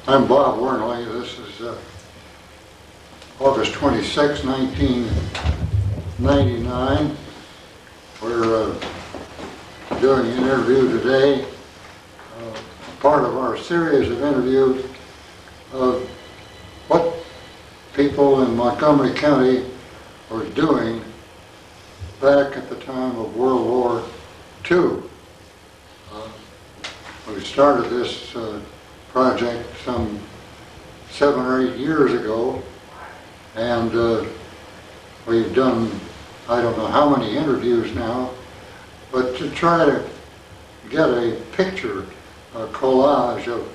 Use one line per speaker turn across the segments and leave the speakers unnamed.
I'm Bob Wernle. This is August 26, 1999. We're doing an interview today, part of our series of interviews of what people in Montgomery County were doing back at the time of World War II. We started this project some 7 or 8 years ago, and we've done I don't know how many interviews now, but to try to get a picture, a collage of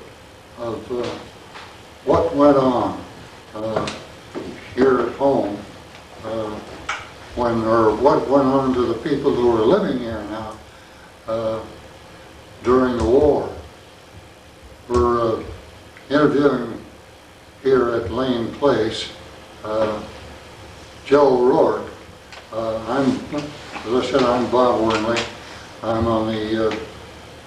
what went on here at home what went on to the people who were living here now during the war. We're interviewing here at Lane Place Joe Rourke. As I said, I'm Bob Wernle. I'm on the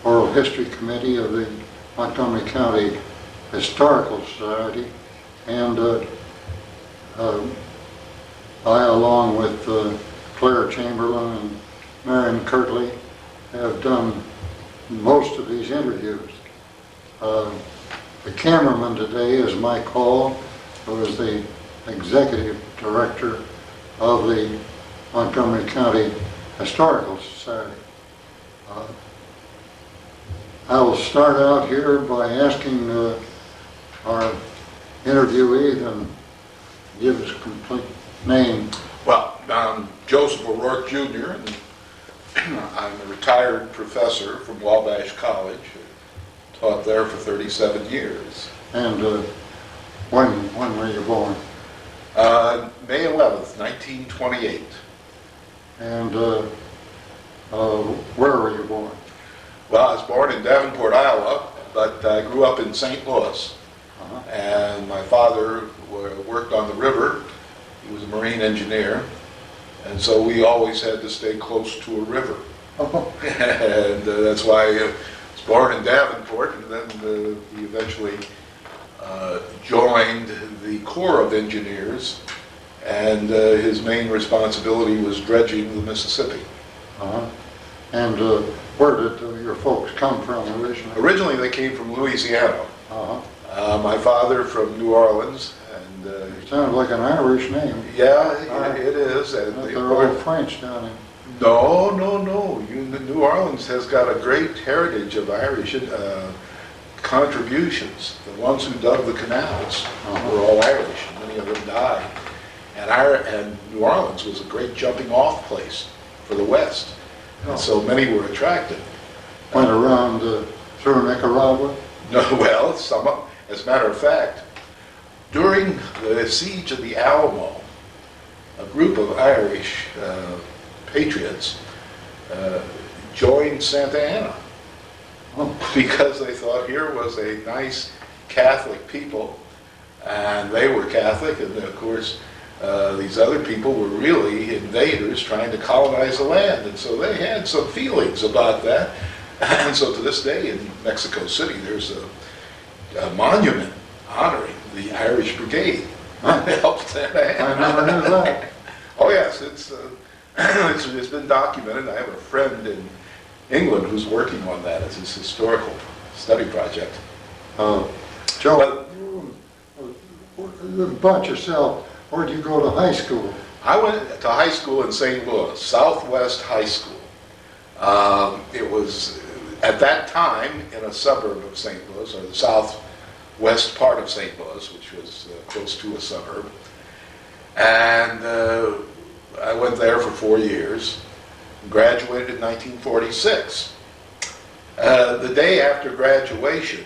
Oral History Committee of the Montgomery County Historical Society, and I, along with Claire Chamberlain and Marion Kirtley, have done most of these interviews. The cameraman today is Mike Hall, who is the executive director of the Montgomery County Historical Society. I will start out here by asking our interviewee to give his complete name.
Well, I'm Joseph O'Rourke Jr., and I'm a retired professor from Wabash College. Taught there for 37 years.
And when were you born?
May 11th, 1928.
And where were you born?
Well, I was born in Davenport, Iowa, but I grew up in St. Louis. And my father worked on the river. He was a marine engineer. And so we always had to stay close to a river. And that's why I was born in Davenport, and then he eventually joined the Corps of Engineers, and his main responsibility was dredging the Mississippi.
And where did your folks come from originally?
Originally they came from Louisiana. My father from New Orleans. And
it sounds like an Irish name.
Yeah, it is. And
they're all French down there.
No. New Orleans has got a great heritage of Irish contributions. The ones who dug the canals were all Irish, and many of them died. And New Orleans was a great jumping off place for the West. And so many were attracted.
Went around through Nicaragua?
No, well, as a matter of fact, during the siege of the Alamo, a group of Irish patriots joined Santa Anna because they thought here was a nice Catholic people, and they were Catholic, and of course these other people were really invaders trying to colonize the land, and so they had some feelings about that. And so to this day in Mexico City there's a monument honoring the Irish Brigade that helped Santa Anna.
I never knew that.
Oh yes, it's been documented. I have a friend in England who's working on that as his historical study project.
Joe, about yourself, where did you go to high school?
I went to high school in St. Louis, Southwest High School. It was, at that time, in a suburb of St. Louis, or the southwest part of St. Louis, which was close to a suburb. And I went there for 4 years, graduated in 1946. The day after graduation,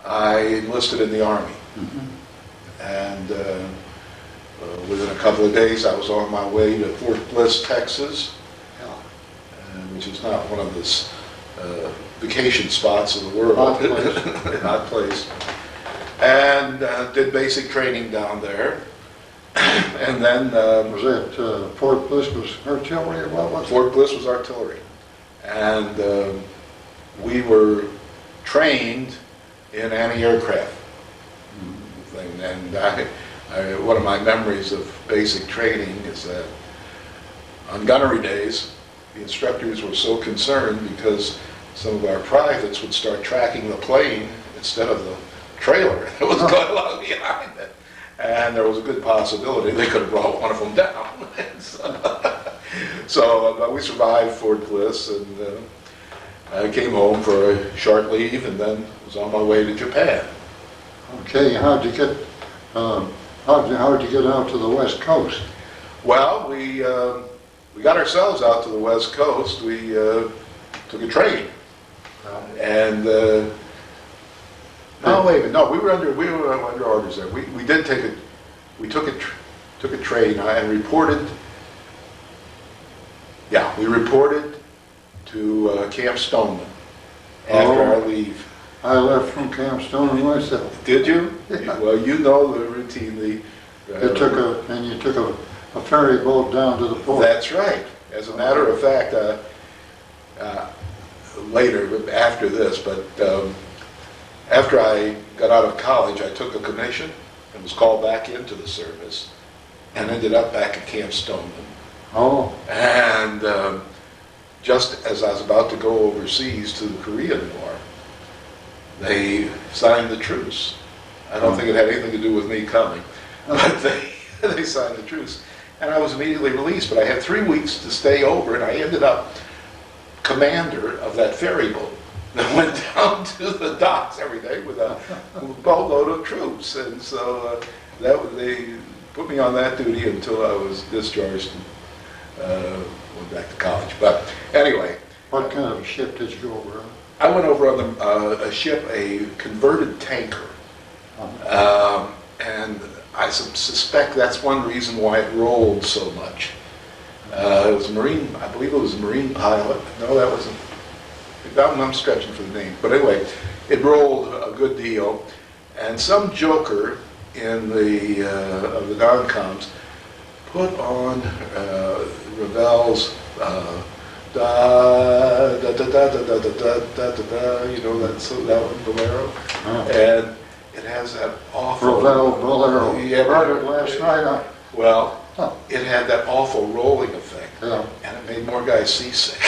I enlisted in the Army. And within a couple of days, I was on my way to Fort Bliss, Texas, which is not one of the vacation spots of the world. Hot place. And did basic training down there. And then
was that Fort Bliss was artillery, or what was it?
Fort Bliss was artillery, and we were trained in anti-aircraft One of my memories of basic training is that on gunnery days, the instructors were so concerned because some of our privates would start tracking the plane instead of the trailer that was going along behind it. And there was a good possibility they could have brought one of them down. So we survived Fort Bliss, and I came home for a short leave, and then was on my way to Japan.
Okay, how'd you get out to the West Coast?
Well, we got ourselves out to the West Coast. We took a train, and no, wait a minute. No, we were under orders there. We took a train and reported. Yeah, we reported to Camp Stoneman after our leave.
I left from Camp Stoneman myself.
Did you?
Yeah.
Well, you know the routine.
You took a ferry boat down to the port.
That's right. As a matter of fact, later, after this, but after I got out of college, I took a commission and was called back into the service and ended up back at Camp Stoneman.
Oh.
And just as I was about to go overseas to the Korean War, they signed the truce. I don't think it had anything to do with me coming, but they signed the truce. And I was immediately released, but I had 3 weeks to stay over, and I ended up commander of that ferry boat that went down to the docks every day with a boatload of troops. And so they put me on that duty until I was discharged and went back to college. But anyway.
What kind of ship did you go over on?
I went over on a ship, a converted tanker. And I suspect that's one reason why it rolled so much. It was a Marine, I believe it was a Marine pilot. No, that wasn't. I'm stretching for the name. But anyway, it rolled a good deal. And some joker in of the non-coms put on Ravel's da da da da da da da da da da, you know that one, Bolero, and it has that awful
Ravel Bolero.
Yeah,
heard it last night.
Well, it had that awful rolling effect,
Yeah.
and it made more guys seasick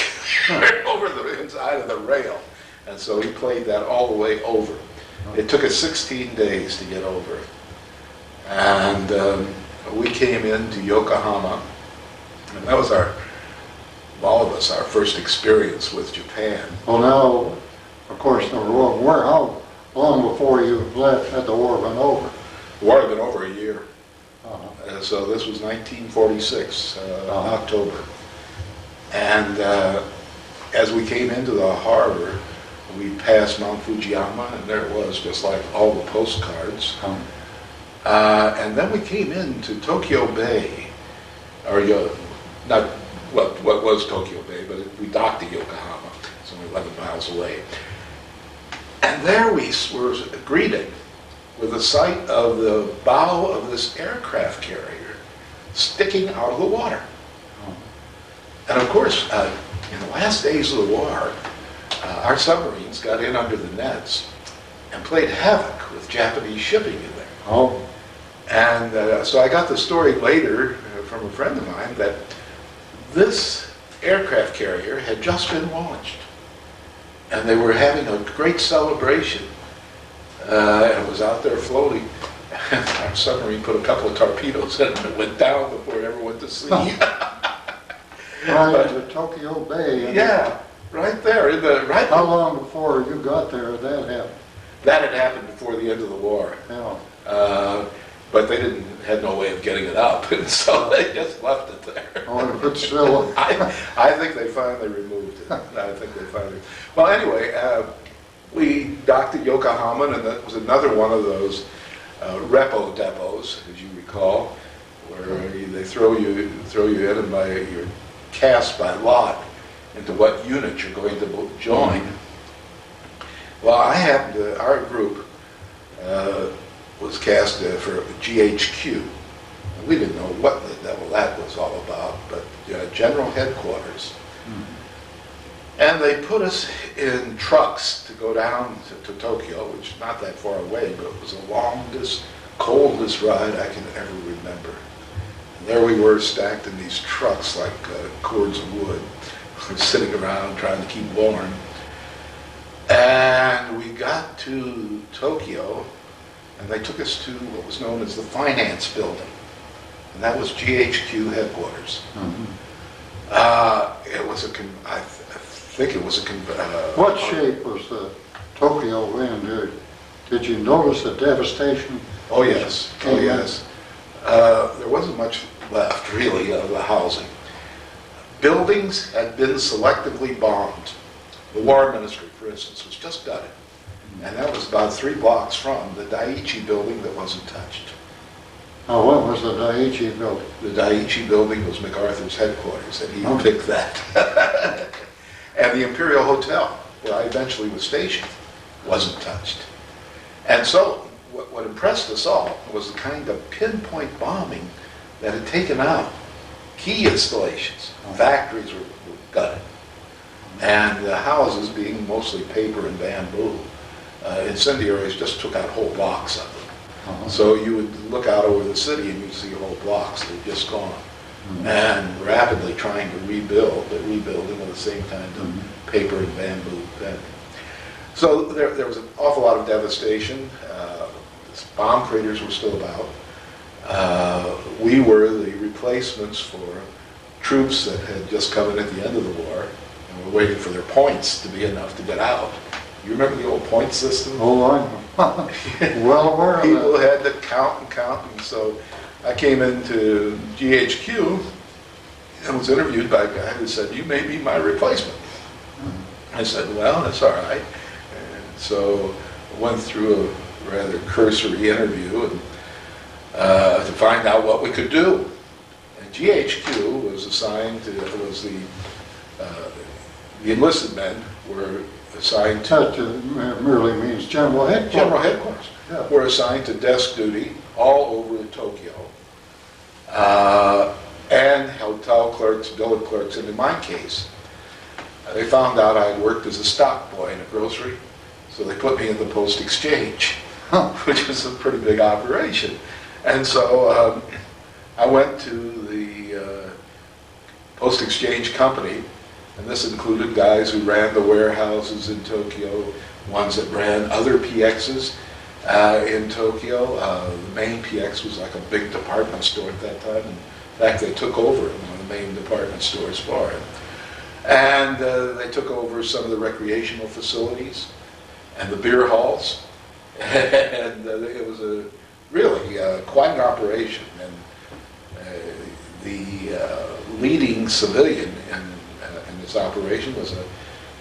over the inside of the rail, and so he played that all the way over. It took us 16 days to get over it, and we came into Yokohama, and that was all of us, our first experience with Japan.
Well, now, of course, how long before you left had the war been over?
The war had been over a year.
Uh-huh.
So this was 1946, October. And as we came into the harbor, we passed Mount Fujiyama, and there it was, just like all the postcards. And then we came into Tokyo Bay, or not what was Tokyo Bay, but we docked at Yokohama. It's only 11 miles away. And there we were greeted with the sight of the bow of this aircraft carrier sticking out of the water. And of course, in the last days of the war, our submarines got in under the nets and played havoc with Japanese shipping in there.
Oh.
And so I got the story later from a friend of mine that this aircraft carrier had just been launched. And they were having a great celebration. And it was out there floating. And our submarine put a couple of torpedoes in it and it went down before it ever went to sea.
Right to Tokyo Bay.
Yeah, right there.
How long before you got there did that happen?
That had happened before the end of the war.
Yeah.
But they had no way of getting it up, and so they just left it there.
Oh, but still.
I think they finally removed it. Well, anyway, we docked at Yokohama, and that was another one of those repo depots, as you recall, where they throw you in and you're cast by lot into what unit you're going to join. Well, our group was cast for GHQ. We didn't know what the devil that was all about, but General Headquarters. And they put us in trucks to go down to Tokyo, which is not that far away, but it was a coldest ride I can ever remember. And there we were stacked in these trucks like cords of wood, sitting around trying to keep warm. And we got to Tokyo, and they took us to what was known as the finance building. And that was GHQ headquarters.
Mhm.
It was I think it was a
What shape was the Tokyo in? Did you notice the devastation?
Oh yes, oh
came in?
yes. There wasn't much left really of the housing. Buildings had been selectively bombed. The War Ministry, for instance, was just gutted. And that was about 3 blocks from the Daiichi building that wasn't touched.
Now, what was the Daiichi building?
The Daiichi building was MacArthur's headquarters, and he
Oh.
picked that. And the Imperial Hotel, where I eventually was stationed, wasn't touched. And so, what impressed us all was the kind of pinpoint bombing that had taken out key installations. Factories were gutted. And the houses, being mostly paper and bamboo, incendiaries just took out whole blocks of them.
Uh-huh.
So you would look out over the city and you'd see whole blocks that had just gone. And rapidly trying to rebuild, but rebuilding with the same kind of paper and bamboo bed. So there was an awful lot of devastation. Bomb craters were still about. We were the replacements for troops that had just come in at the end of the war and were waiting for their points to be enough to get out. You remember the old point system?
Oh, I'm well aware of
People
that.
had to count, and so I came into GHQ and was interviewed by a guy who said, "You may be my replacement." I said, "Well, that's all right." And so I went through a rather cursory interview and, to find out what we could do. And GHQ was assigned to, the enlisted men were assigned to
That merely means general headquarters.
General headquarters.
Yeah.
Were assigned to desk duty all over Tokyo, and hotel clerks, billet clerks, and in my case, they found out I'd worked as a stock boy in a grocery, so they put me in the post exchange, which was a pretty big operation. And so I went to the post exchange company, and this included guys who ran the warehouses in Tokyo, ones that ran other PXs in Tokyo. The main PX was like a big department store at that time. In fact, they took over one of the main department stores for it. And they took over some of the recreational facilities and the beer halls. And it was really quite an operation. And the leading civilian in this operation was a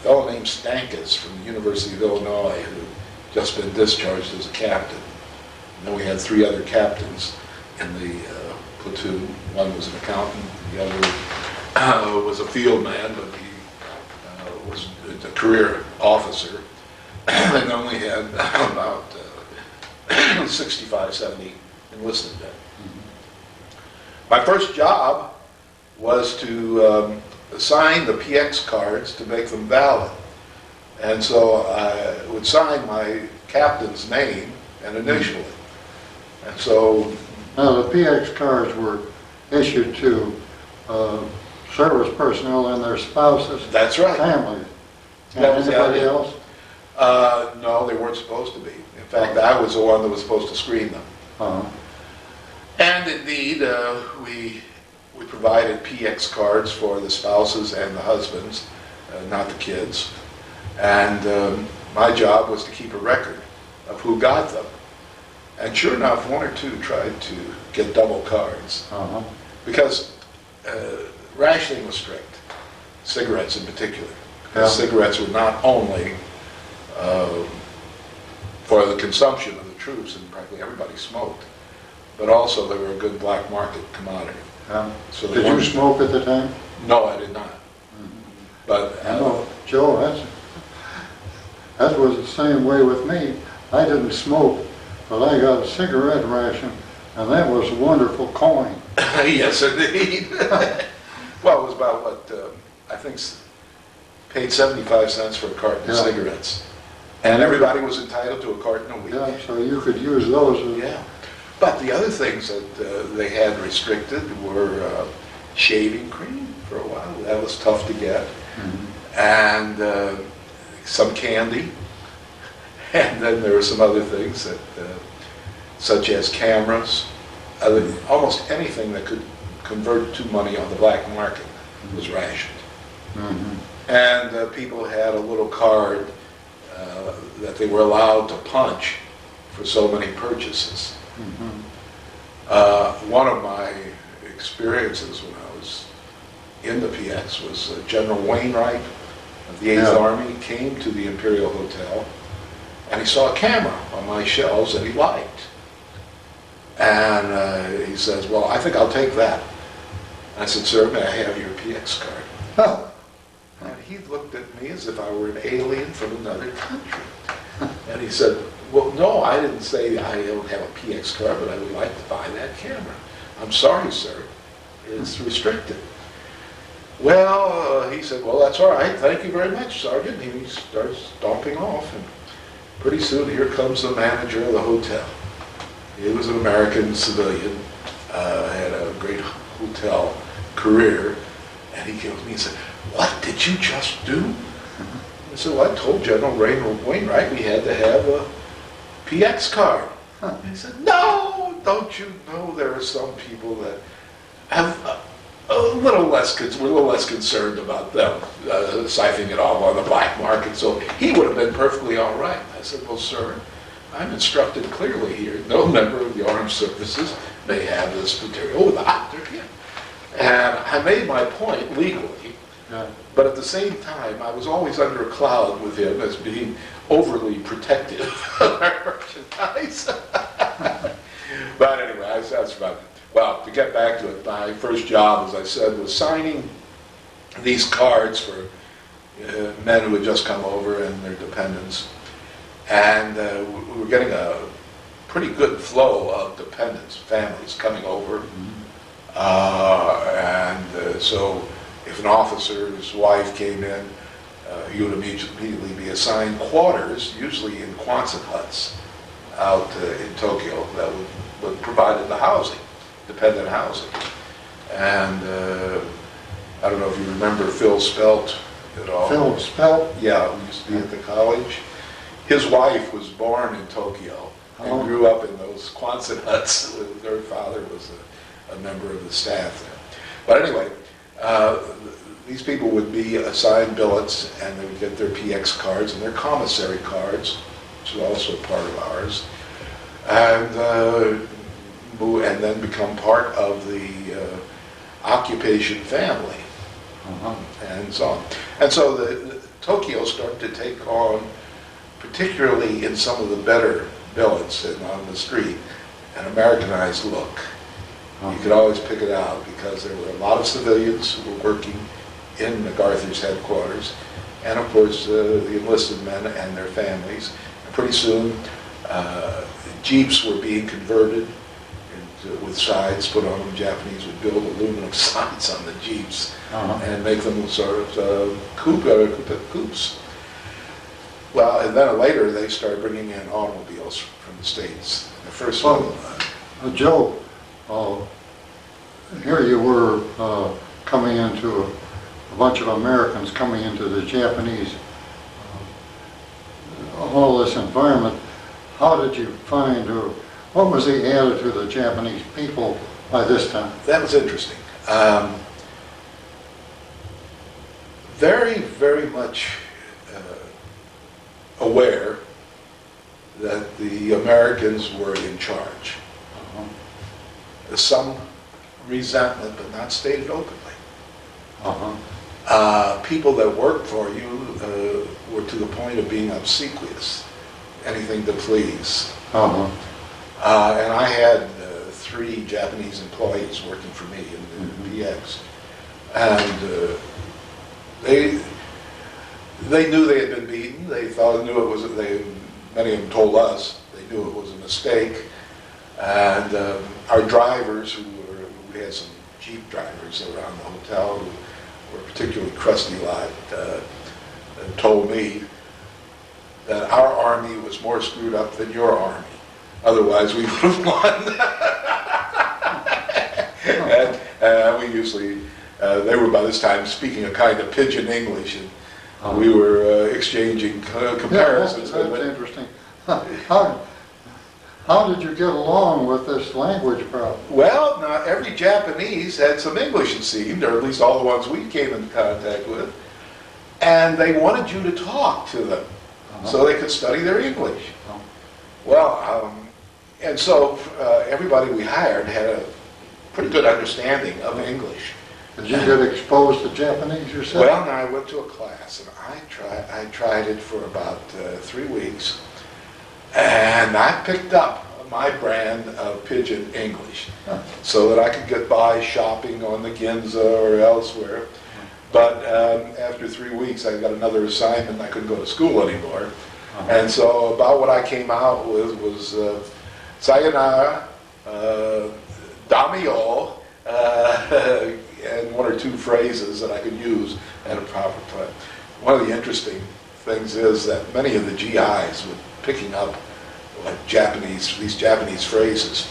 fellow named Stankus from the University of Illinois who had just been discharged as a captain. And then we had 3 other captains in the platoon. One was an accountant, the other was a field man, but he was a career officer. And then we had about 65, 70 enlisted men. My first job was to assign the PX cards to make them valid. And so I would sign my captain's name and initial it. And so...
Now, the PX cards were issued to service personnel and their spouses.
That's right.
Families. And
That was
anybody
the idea.
else?
No, they weren't supposed to be. In fact, I was the one that was supposed to screen them.
Uh-huh.
And indeed, we provided PX cards for the spouses and the husbands, not the kids. And my job was to keep a record of who got them. And sure enough, 1 or 2 tried to get double cards.
Uh-huh.
Because rationing was strict, cigarettes in particular. Because
Yeah.
cigarettes were not only for the consumption of the troops, and practically everybody smoked, but also they were a good black market commodity.
Yeah.
So they
Did you
weren't-
smoke at the time?
No, I did not. But
I know, Joe, that was the same way with me. I didn't smoke, but I got a cigarette ration, and that was a wonderful coin.
yes, indeed. Well, it was about what I think paid 75 cents for a carton of
Yeah.
cigarettes, and everybody was entitled to a carton a week.
Yeah, so you could use those as
Yeah. But the other things that they had restricted were shaving cream for a while. That was tough to get. Mm-hmm. And some candy. And then there were some other things that, such as cameras. Almost anything that could convert to money on the black market was rationed. Mm-hmm. And people had a little card that they were allowed to punch for so many purchases. Mm-hmm. One of my experiences when I was in the PX was General Wainwright of the 8th Army came to the Imperial Hotel, and he saw a camera on my shelves that he liked. And he says, well, I think I'll take that. And I said, sir, may I have your PX card?
Huh.
And he looked at me as if I were an alien from another country. And he said, well, no, I didn't say I don't have a PX card, but I would like to buy that camera. I'm sorry, sir. It's restricted. Well, he said, well, that's all right. Thank you very much, Sergeant. He starts stomping off. And pretty soon, here comes the manager of the hotel. He was an American civilian, had a great hotel career. And he came to me and said, what did you just do? I said, well, I told General Wainwright we had to have a PX card. And he said, no, don't you know there are some people that have we're a little less concerned about them siphoning it off on the black market, so he would have been perfectly all right. I said, well, sir, I'm instructed clearly here, no member of the armed services may have this material without their consent. And I made my point legally, but at the same time, I was always under a cloud with him as being overly protective of our merchandise. But anyway, that's about it. Well, to get back to it, my first job, as I said, was signing these cards for men who had just come over and their dependents. And we were getting a pretty good flow of dependents, families coming over. So if an officer's wife came in, he would immediately be assigned quarters, usually in Quonset huts out in Tokyo that would provide the housing, dependent housing. And I don't know if you remember Phil Spelt at all.
Phil Spelt?
Yeah, who used to be at the college. His wife was born in Tokyo and grew up in those Quonset huts. Their father was a member of the staff there. But anyway, these people would be assigned billets, and they would get their PX cards and their commissary cards, which is also part of ours, and then become part of the occupation family, and so on. And so the Tokyo started to take on, particularly in some of the better billets and on the street, an Americanized look. You could always pick it out because there were a lot of civilians who were working in MacArthur's headquarters, and of course the enlisted men and their families. And pretty soon Jeeps were being converted with sides put on them. Japanese would build aluminum sides on the Jeeps and make them sort of coupes. Well, and then later they started bringing in automobiles from the States. The first one.
Joe, here you were coming into a bunch of Americans coming into the Japanese, all this environment. How did you find, or what was the attitude of the Japanese people by this time?
That was interesting. Very, very much aware that the Americans were in charge. Some resentment, but not stated openly. People that worked for you were to the point of being obsequious, anything to please. And I had 3 Japanese employees working for me in the PX, and they knew they had been beaten. They knew it was. Many of them told us they knew it was a mistake. And our drivers, we had some Jeep drivers around the hotel who were particularly crusty lot, told me that our army was more screwed up than your army. Otherwise, we would have won. And we usually, they were by this time speaking a kind of pidgin English, and we were exchanging comparisons.
Yeah, that's interesting. How did you get along with this language problem?
Well, now every Japanese had some English, it seemed, or at least all the ones we came into contact with, and they wanted you to talk to them so they could study their English. Well, and so everybody we hired had a pretty good understanding of English.
Did you get exposed to Japanese yourself?
Well, now I went to a class, and I tried it for about 3 weeks, and I picked up my brand of pidgin English so that I could get by shopping on the Ginza or elsewhere. But after 3 weeks, I got another assignment, and I couldn't go to school anymore. And so about what I came out with was sayonara, damio, and 1 or 2 phrases that I could use at a proper time. One of the interesting things is that many of the GIs were picking up like these Japanese phrases,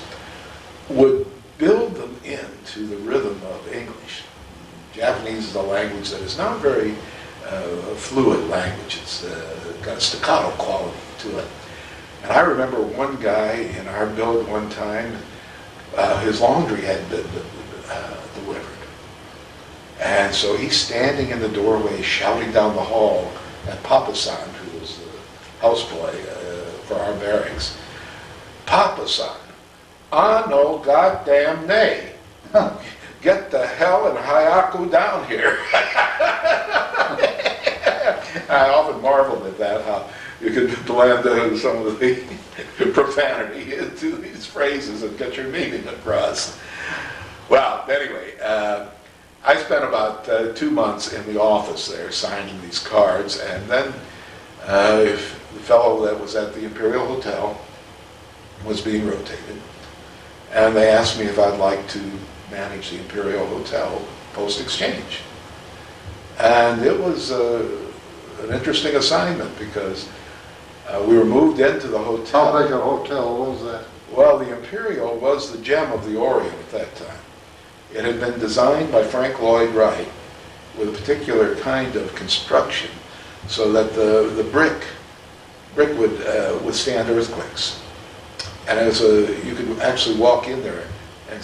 would build them into the rhythm of English. Japanese is a language that is not very fluid language. It's got a staccato quality to it. And I remember one guy in our build one time, his laundry had been delivered. And so he's standing in the doorway shouting down the hall at Papa-san, who was the houseboy for our barracks. Papa-san, no goddamn nay. Get the hell and Hayaku down here. I often marveled at that, how you could blend some of the profanity into these phrases and get your meaning across. Well, anyway, I spent about 2 months in the office there signing these cards, and then the fellow that was at the Imperial Hotel was being rotated, and they asked me if I'd like to manage the Imperial Hotel post-exchange. And it was an interesting assignment because we were moved into the hotel.
How big a hotel was that?
Well, the Imperial was the gem of the Orient at that time. It had been designed by Frank Lloyd Wright with a particular kind of construction so that the brick would withstand earthquakes. And you could actually walk in there and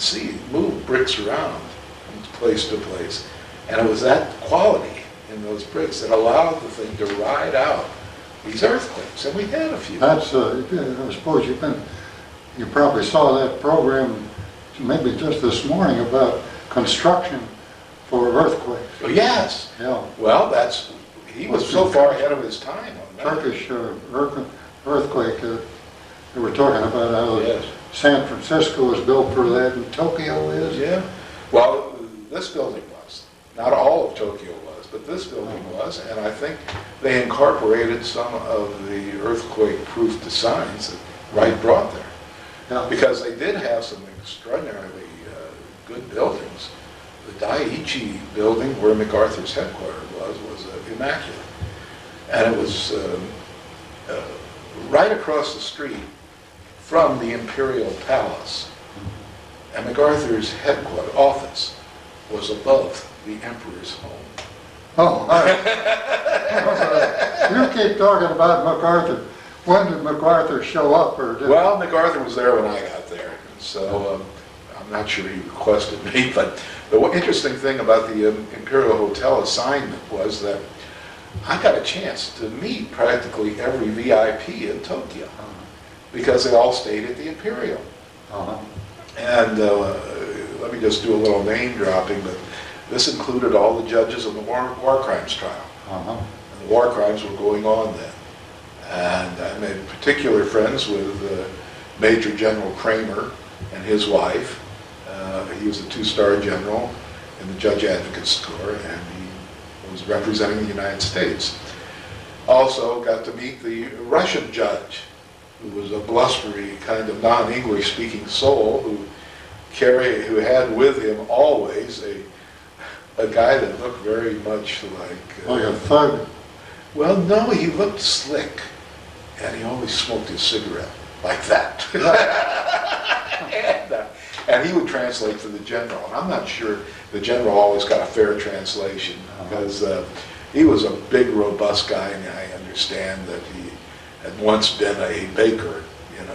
move bricks around from place to place. And it was that quality in those bricks that allowed the thing to ride out these earthquakes. And we had a few.
That's, I suppose you probably saw that program maybe just this morning about construction for earthquakes.
Oh, yes.
Yeah.
Well, he was so far ahead of his time on that.
Turkish earthquake, they were talking about how San Francisco was built for that and Tokyo is.
Yeah. Well, this building was. Not all of Tokyo was, but this building was, and I think they incorporated some of the earthquake-proof designs that Wright brought there.
Yeah.
Because they did have some extraordinarily good buildings. The Daiichi building, where MacArthur's headquarters was immaculate. And it was right across the street from the Imperial Palace. And MacArthur's headquarters office was above the Emperor's home.
Oh, you keep talking about MacArthur. When did MacArthur show up?
Well, MacArthur was there when I got there, and so I'm not sure he requested me, but the interesting thing about the Imperial Hotel assignment was that I got a chance to meet practically every VIP in Tokyo, because they all stayed at the Imperial. And let me just do a little name dropping, but this included all the judges of the war crimes trial. And the war crimes were going on then. And I made particular friends with Major General Kramer and his wife. He was a 2-star general in the Judge Advocate's Corps, and he was representing the United States. Also got to meet the Russian judge, who was a blustery kind of non-English speaking soul who had with him always a guy that looked very much like...
like a thug?
Well, no, he looked slick, and he always smoked his cigarette. like that. And he would translate for the general. And I'm not sure the general always got a fair translation, because he was a big, robust guy, and I understand that he had once been a baker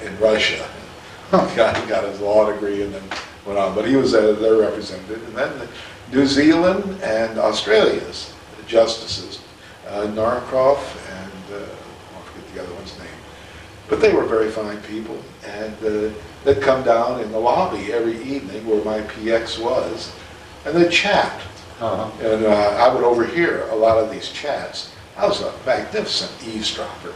in Russia. He got his law degree and then went on. But he was their representative. And then New Zealand and Australia's justices, Norcroft and I forget the other one's name. But they were very fine people, and they'd come down in the lobby every evening where my PX was, and they'd chat. And I would overhear a lot of these chats. I was a magnificent eavesdropper.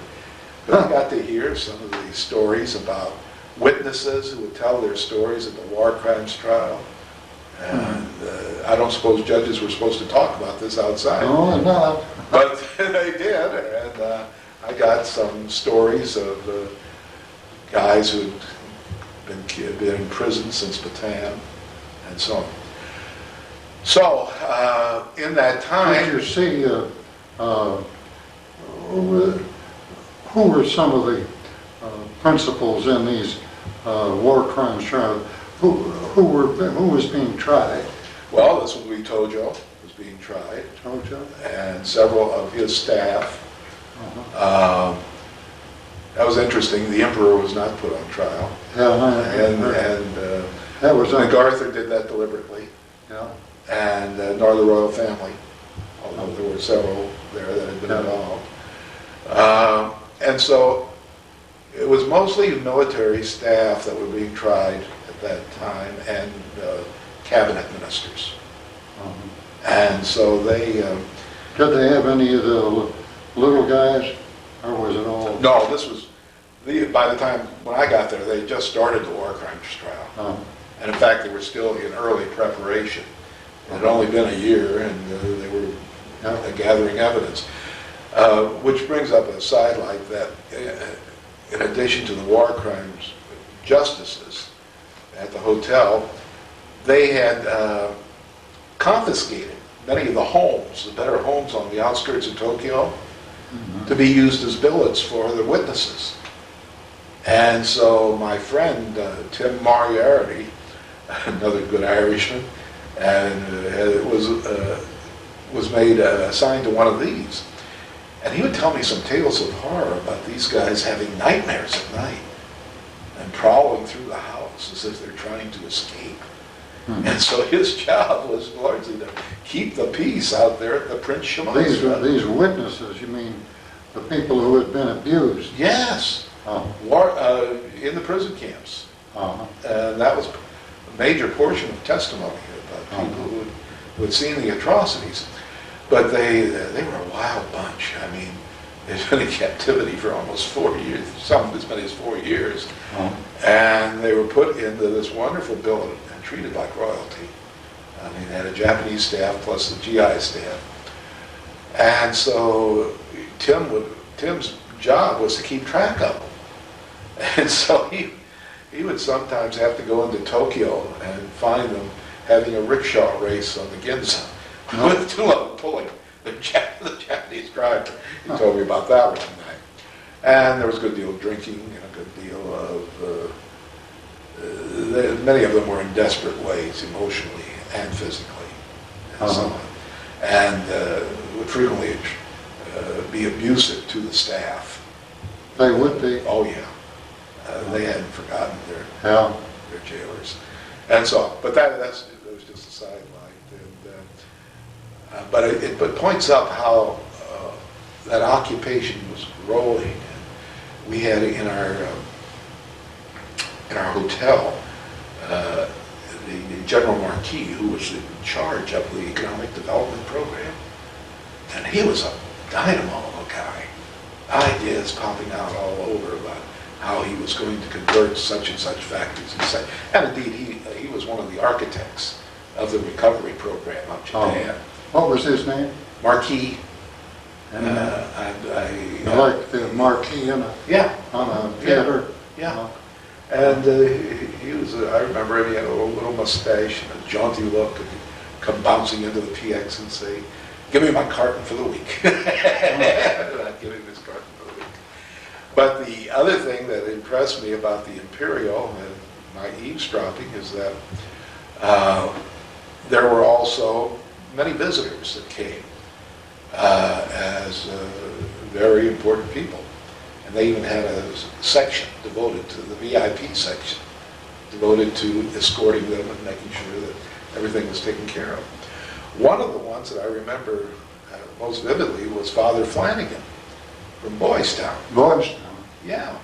But I got to hear some of these stories about witnesses who would tell their stories at the war crimes trial. And I don't suppose judges were supposed to talk about this outside.
No, not.
But they did, and I got some stories of guys who'd been in prison since Bataan, and so on. So, in that time...
Did you see, who were some of the principals in these war crimes trials? Who was being tried?
Well, this would be Tojo was being tried.
Tojo?
And several of his staff. That was interesting. The emperor was not put on trial.
That was
MacArthur did that deliberately.
Yeah.
And nor the royal family, although there were several there that had been involved. And so it was mostly military staff that were being tried at that time, and cabinet ministers. And so they...
Did they have any of the little guys, or was it all...
No, this was... by the time when I got there, they just started the war crimes trial. And in fact, they were still in early preparation. It had only been a year, and they were gathering evidence. Which brings up a sidelight that, in addition to the war crimes justices at the hotel, they had confiscated many of the homes, the better homes on the outskirts of Tokyo, to be used as billets for the witnesses. And so my friend, Tim Moriarty, another good Irishman, and was made assigned to one of these. And he would tell me some tales of horror about these guys having nightmares at night and prowling through the house as if they're trying to escape. And so his job was largely to keep the peace out there at the Prince Shimoda.
These witnesses, you mean the people who had been abused?
Yes. In the prison camps. And that was a major portion of testimony about people who had seen the atrocities. But they were a wild bunch. I mean, they'd been in captivity for almost 4 years, some as many as 4 years. And they were put into this wonderful billet and treated like royalty. I mean, they had a Japanese staff plus the GI staff. And so Tim's job was to keep track of them. And so he would sometimes have to go into Tokyo and find them having a rickshaw race on the Ginza. With two of them pulling the Japanese driver. He told me about that one night. And there was a good deal of drinking and a good deal of... many of them were in desperate ways, emotionally and physically, and so on. And would frequently be abusive to the staff.
They would be?
Oh, yeah. They hadn't forgotten their jailers. And so, but that was just a sidelight. But it points up how that occupation was rolling. And we had in our hotel the General Marquis, who was in charge of the economic development program, and he was a dynamo of a guy. Ideas popping out all over about how he was going to convert such and such factories and such. And indeed, he was one of the architects of the recovery program of Japan.
What was his name?
Marquis.
And like the marquee on a theater?
Yeah. And he was, I remember him, he had a little mustache and a jaunty look, and he'd come bouncing into the PX and say, "Give me my carton for the week." And I'd give him his carton for the week. But the other thing that impressed me about the Imperial and my eavesdropping is that there were also many visitors that came as very important people. And they even had a section devoted to the VIP section, devoted to escorting them and making sure that everything was taken care of. One of the ones that I remember most vividly was Father Flanagan from Boys Town.
Boys Town.
Yeah.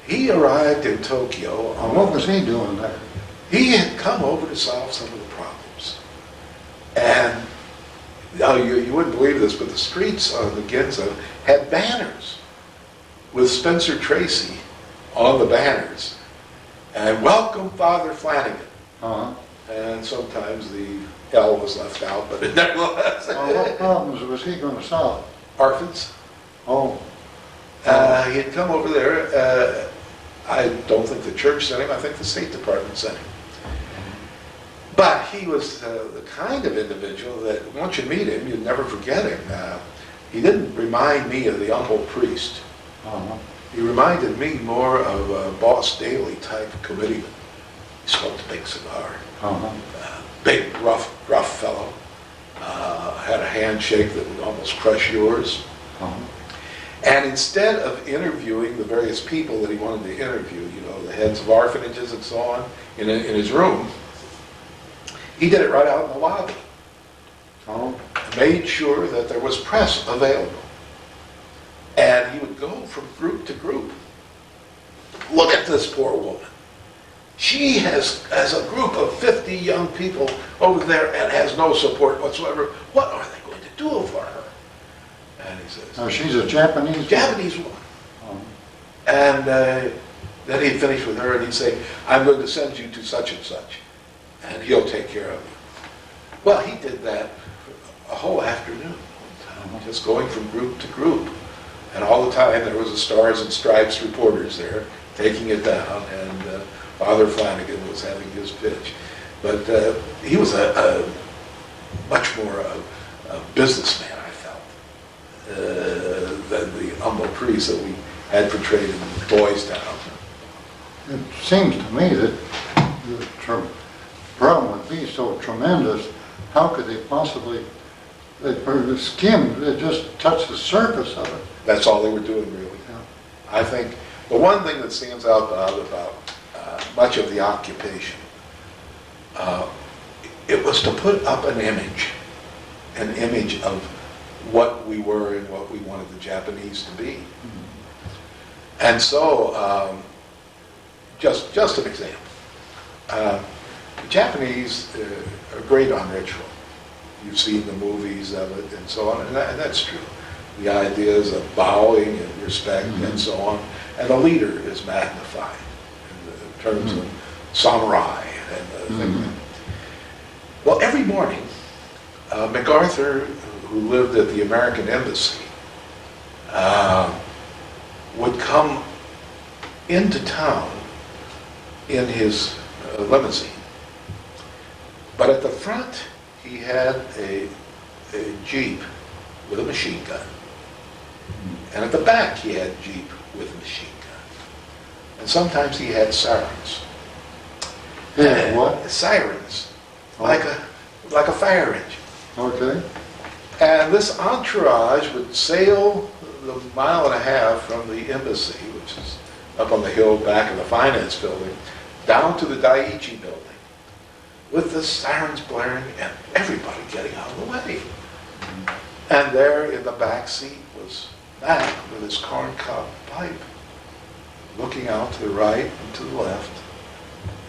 He arrived in Tokyo.
What was he doing there?
He had come over to solve some of the problems. And you wouldn't believe this, but the streets on the Ginza had banners with Spencer Tracy on the banners. And welcome Father Flanagan.
Uh-huh.
And sometimes the L was left out, but it nevertheless.
What problems was he going to solve?
Orphans.
Oh.
He had come over there. I don't think the church sent him. I think the State Department sent him. But he was the kind of individual that once you meet him, you'd never forget him. He didn't remind me of the humble priest.
Uh-huh.
He reminded me more of a Boss Daley type committeeman. He smoked a big cigar.
Uh-huh.
Big, rough fellow. Had a handshake that would almost crush yours.
Uh-huh.
And instead of interviewing the various people that he wanted to interview, you know, the heads of orphanages and so on, in his room, he did it right out in the lobby.
Oh.
Made sure that there was press available. And he would go from group to group. Look at this poor woman. She has a group of 50 young people over there and has no support whatsoever. What are they going to do for her? And he says,
Now she's a Japanese?
Japanese woman.
Oh.
And then he'd finish with her and he'd say, I'm going to send you to such and such. And he'll take care of you. Well, he did that a whole afternoon, just going from group to group. And all the time there was a Stars and Stripes reporters there taking it down, and Father Flanagan was having his pitch. But he was a much more a businessman, I felt, than the humble priest that we had portrayed in Boys Town.
It seems to me that the problem would be so tremendous. How could they possibly, the skim, they just touched the surface of it.
That's all they were doing, really.
Yeah.
I think the one thing that stands out, Bob, about much of the occupation, it was to put up an image of what we were and what we wanted the Japanese to be. Mm-hmm. And so, just an example. The Japanese are great on ritual. You've seen the movies of it and so on, and that's true. The ideas of bowing and respect and so on, and the leader is magnified in terms of samurai and things. Well, every morning, MacArthur, who lived at the American Embassy, would come into town in his limousine. But at the front, he had a Jeep with a machine gun. And at the back, he had a Jeep with a machine gun. And sometimes he had sirens.
Yeah, what?
Sirens. Like a fire engine.
Okay.
And this entourage would sail the mile and a half from the embassy, which is up on the hill back of the finance building, down to the Daiichi building, with the sirens blaring and everybody getting out of the way. And there in the back seat was Mac with his corncob pipe, looking out to the right and to the left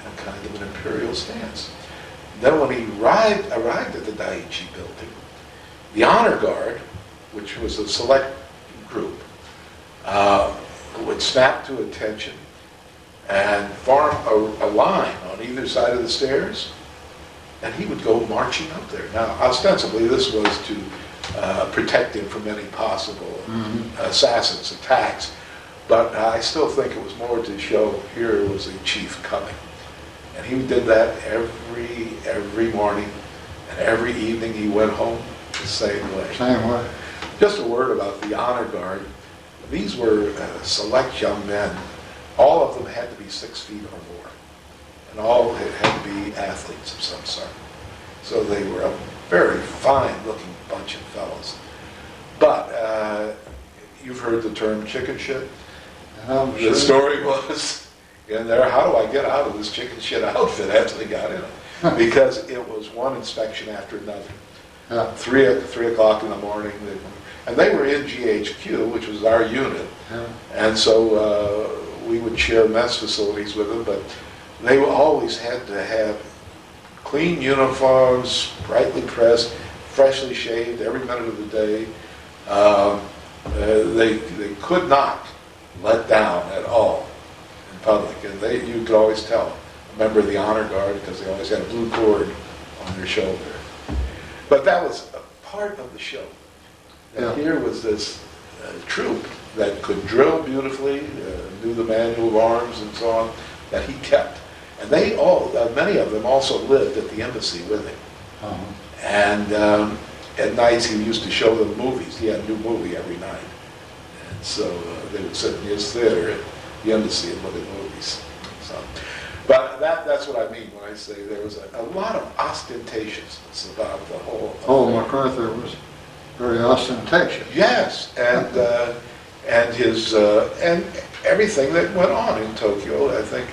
in kind of an imperial stance. Then when he arrived at the Daiichi building, the honor guard, which was a select group, would snap to attention and form a line on either side of the stairs, and he would go marching up there. Now, ostensibly, this was to protect him from any possible assassins' attacks, but I still think it was more to show here was a chief coming. And he did that every morning, and every evening he went home the same way.
Same way.
Just a word about the honor guard. These were select young men. All of them had to be 6 feet or more, and all had to be athletes of some sort. So they were a very fine-looking bunch of fellows. But you've heard the term chicken shit.
Sure.
The story was in there, how do I get out of this chicken shit outfit after they got in it? Because it was one inspection after another.
Yeah.
3 o'clock in the morning. And they were in GHQ, which was our unit.
Yeah.
And so we would share mess facilities with them, but they always had to have clean uniforms, brightly pressed, freshly shaved every minute of the day. They could not let down at all in public, and you could always tell a member of the honor guard because they always had a blue cord on their shoulder. But that was a part of the show. And
Yeah.
here was this troop that could drill beautifully, knew the manual of arms and so on, that he kept. And they all, many of them also lived at the embassy with him.
Uh-huh.
And at nights he used to show them movies. He had a new movie every night. And so they would sit in his theater at the embassy and look at movies. So, but that's what I mean when I say there was a lot of ostentatiousness about the whole affair.
MacArthur was very ostentatious.
Yes, and his and everything that went on in Tokyo, I think,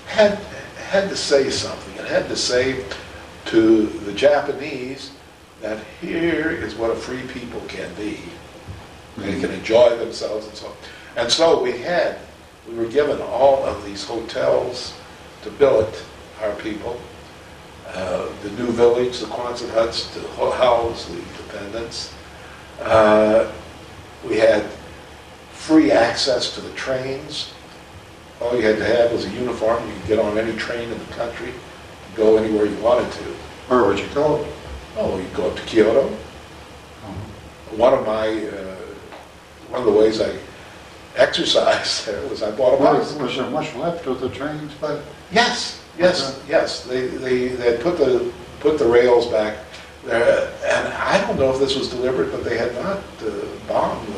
had to say something. It had to say to the Japanese that here is what a free people can be. They can enjoy themselves and so on. And so we were given all of these hotels to billet our people. The new village, the Quonset huts to house the dependents. We had free access to the trains. All you had to have was a uniform. You could get on any train in the country, go anywhere you wanted to.
Where would you go?
Oh, you'd go up to Kyoto.
Uh-huh.
One of the ways I exercised there was I bought a bicycle.
Was there much left of the trains? But
Yes. They had put the rails back there, and I don't know if this was deliberate, but they had not bombed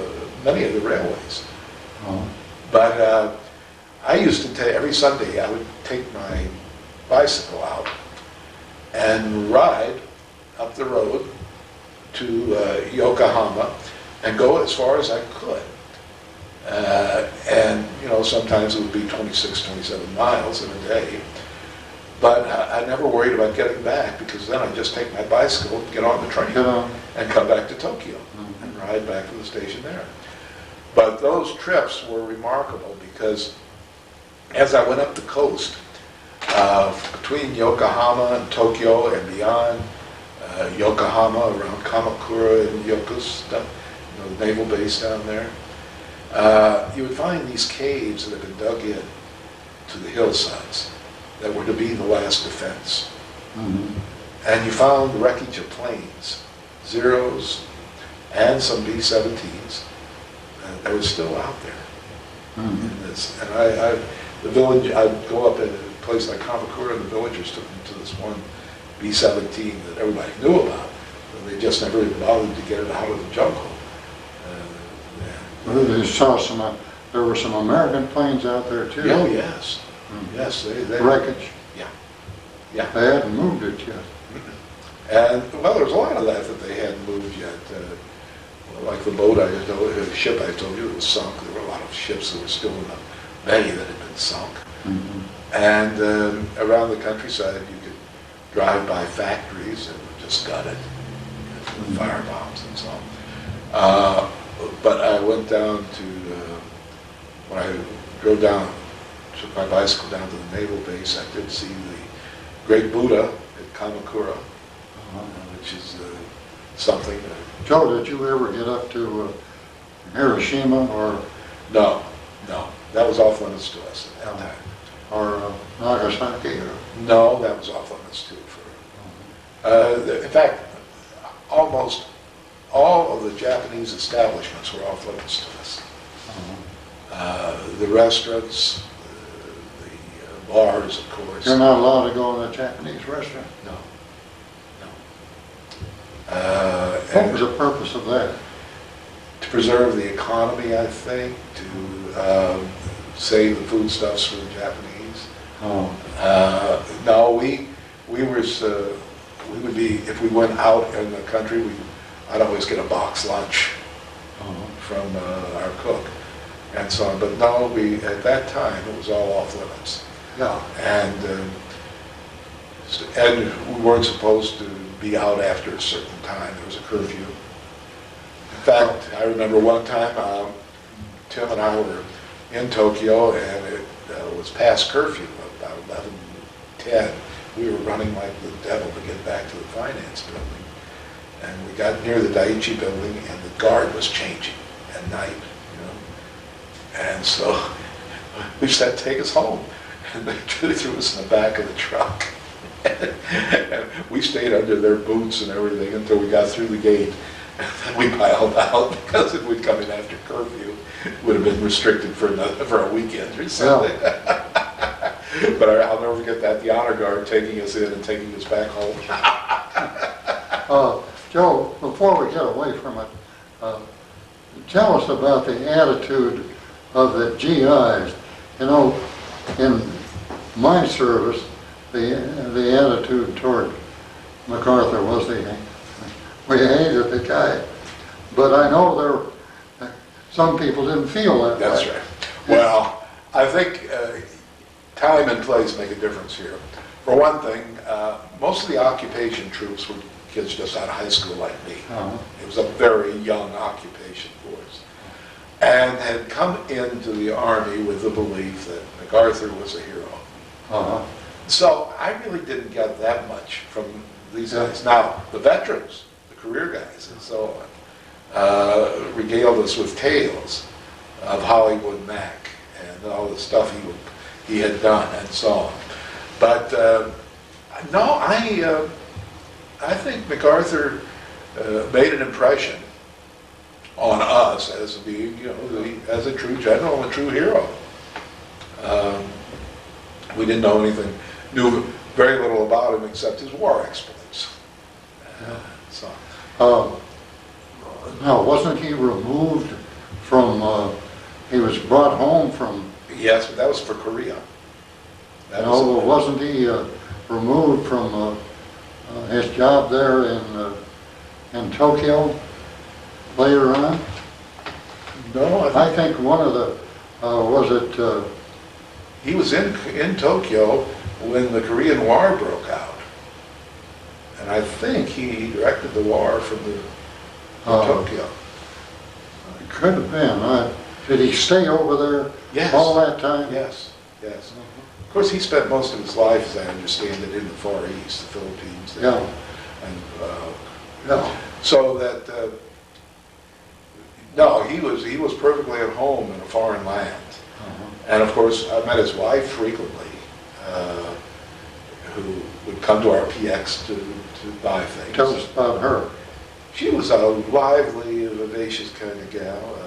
many of the railways. But I used to take, every Sunday I would take my bicycle out and ride up the road to Yokohama and go as far as I could. And, sometimes it would be 26, 27 miles in a day. But I never worried about getting back because then I'd just take my bicycle, get on the train, and come back to Tokyo and ride back to the station there. But those trips were remarkable because as I went up the coast, between Yokohama and Tokyo and beyond Yokohama, around Kamakura and Yokosuka, the naval base down there, you would find these caves that had been dug in to the hillsides that were to be the last defense.
Mm-hmm. And
you found the wreckage of planes, Zeros, and some B-17s that were still out there.
Mm-hmm.
And the village, I'd go up at a place like Kamakura, and the villagers took me to this one B-17 that everybody knew about, but they just never bothered to get it out of the jungle.
They saw there were some American planes out there too.
Oh, yes.
Mm-hmm.
Yes, they
wreckage.
Yeah.
They hadn't moved it yet.
And, well, there was a lot of that they hadn't moved yet. Like the boat the ship I told you that was sunk. There were a lot of ships that were still in the bay that had been sunk.
Mm-hmm.
And around the countryside, you could drive by factories and just gut it.
Mm-hmm.
Fire bombs and so on. But I went down to, when I drove down, took my bicycle down to the naval base, I did see the Great Buddha at Kamakura, which is something.
Joe, did you ever get up to Hiroshima or?
No, that was off limits to us at that time.
Or Nagasaki? Or?
No, that was off limits too. In fact, almost all of the Japanese establishments were off limits to us. The restaurants, the bars, of course.
You're not allowed to go in a Japanese restaurant?
No.
What was the purpose of that?
To preserve the economy, I think, to save the foodstuffs for the Japanese. No, we would be, if we went out in the country, I'd always get a box lunch from our cook and so on. But no, at that time it was all off limits.
Yeah.
And we weren't supposed to be out after a certain time. There was a curfew. In fact, I remember one time Tim and I were in Tokyo, and it was past curfew, about 11:10. We were running like the devil to get back to the finance building. And we got near the Daiichi building, and the guard was changing at night, And so we said, take us home. And they threw us in the back of the truck. And we stayed under their boots and everything until we got through the gate. And then we piled out, because if we'd come in after curfew, it would have been restricted for a weekend or something. Yeah. But I'll never forget that, the honor guard taking us in and taking us back home.
Joe, before we get away from it, tell us about the attitude of the GIs. In my service, the attitude toward MacArthur was we hated the guy. But I know some people didn't feel that way.
That's right. Well, I think time and place make a difference here. For one thing, most of the occupation troops were kids just out of high school like me. It was a very young occupation force. And had come into the Army with the belief that MacArthur was a hero. So I really didn't get that much from these guys. Now, the veterans, the career guys and so on, regaled us with tales of Hollywood Mac and all the stuff he had done and so on. But no, I think MacArthur made an impression on us as being, as a true general and a true hero. We didn't know anything, knew very little about him except his war exploits.
Now, wasn't he removed from, he was brought home from...
Yes, but that was for Korea.
Wasn't he removed from his job there in Tokyo later on?
No,
I think one of the,
he was in Tokyo when the Korean War broke out. And I think he directed the war from Tokyo.
It could have been. Did he stay over there all that time?
Yes, yes. Of course, he spent most of his life, as I understand it, in the Far East, the Philippines. So that, no, he was perfectly at home in a foreign land. And of course, I met his wife frequently, who would come to our PX to buy things.
Tell us about her.
She was a lively, vivacious kind of gal,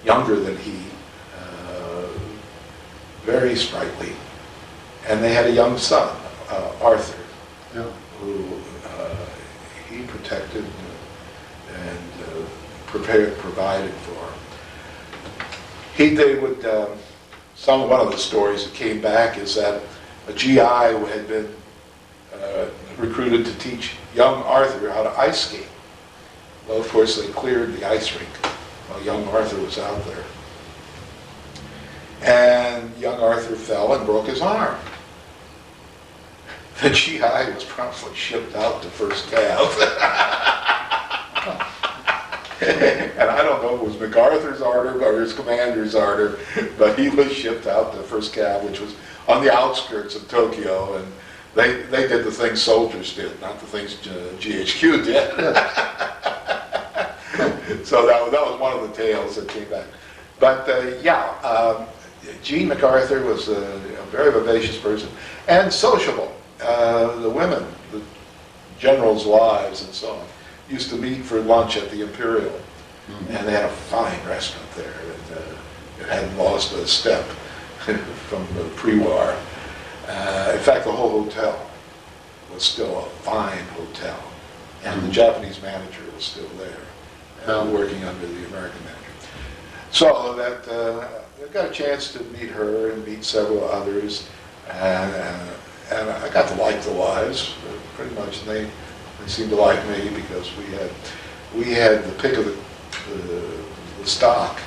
younger than he, very sprightly. And they had a young son, Arthur, who he protected and provided for. One of the stories that came back is that a GI had been recruited to teach young Arthur how to ice skate. Well, of course, they cleared the ice rink while young Arthur was out there. And young Arthur fell and broke his arm. The GI was promptly shipped out to first cav. And I don't know if it was MacArthur's order or his commander's order, but he was shipped out to first cav, which was on the outskirts of Tokyo, and they did the things soldiers did, not the things GHQ did. So that was one of the tales that came back. But Gene MacArthur was a very vivacious person and sociable. The women, the generals' wives and so on, used to meet for lunch at the Imperial. And they had a fine restaurant there. It hadn't lost a step from the pre-war. In fact, the whole hotel was still a fine hotel. And the Japanese manager was still there. working under the American manager. So that I got a chance to meet her and meet several others, and I got to like the wives pretty much. And they seemed to like me because we had the pick of the stock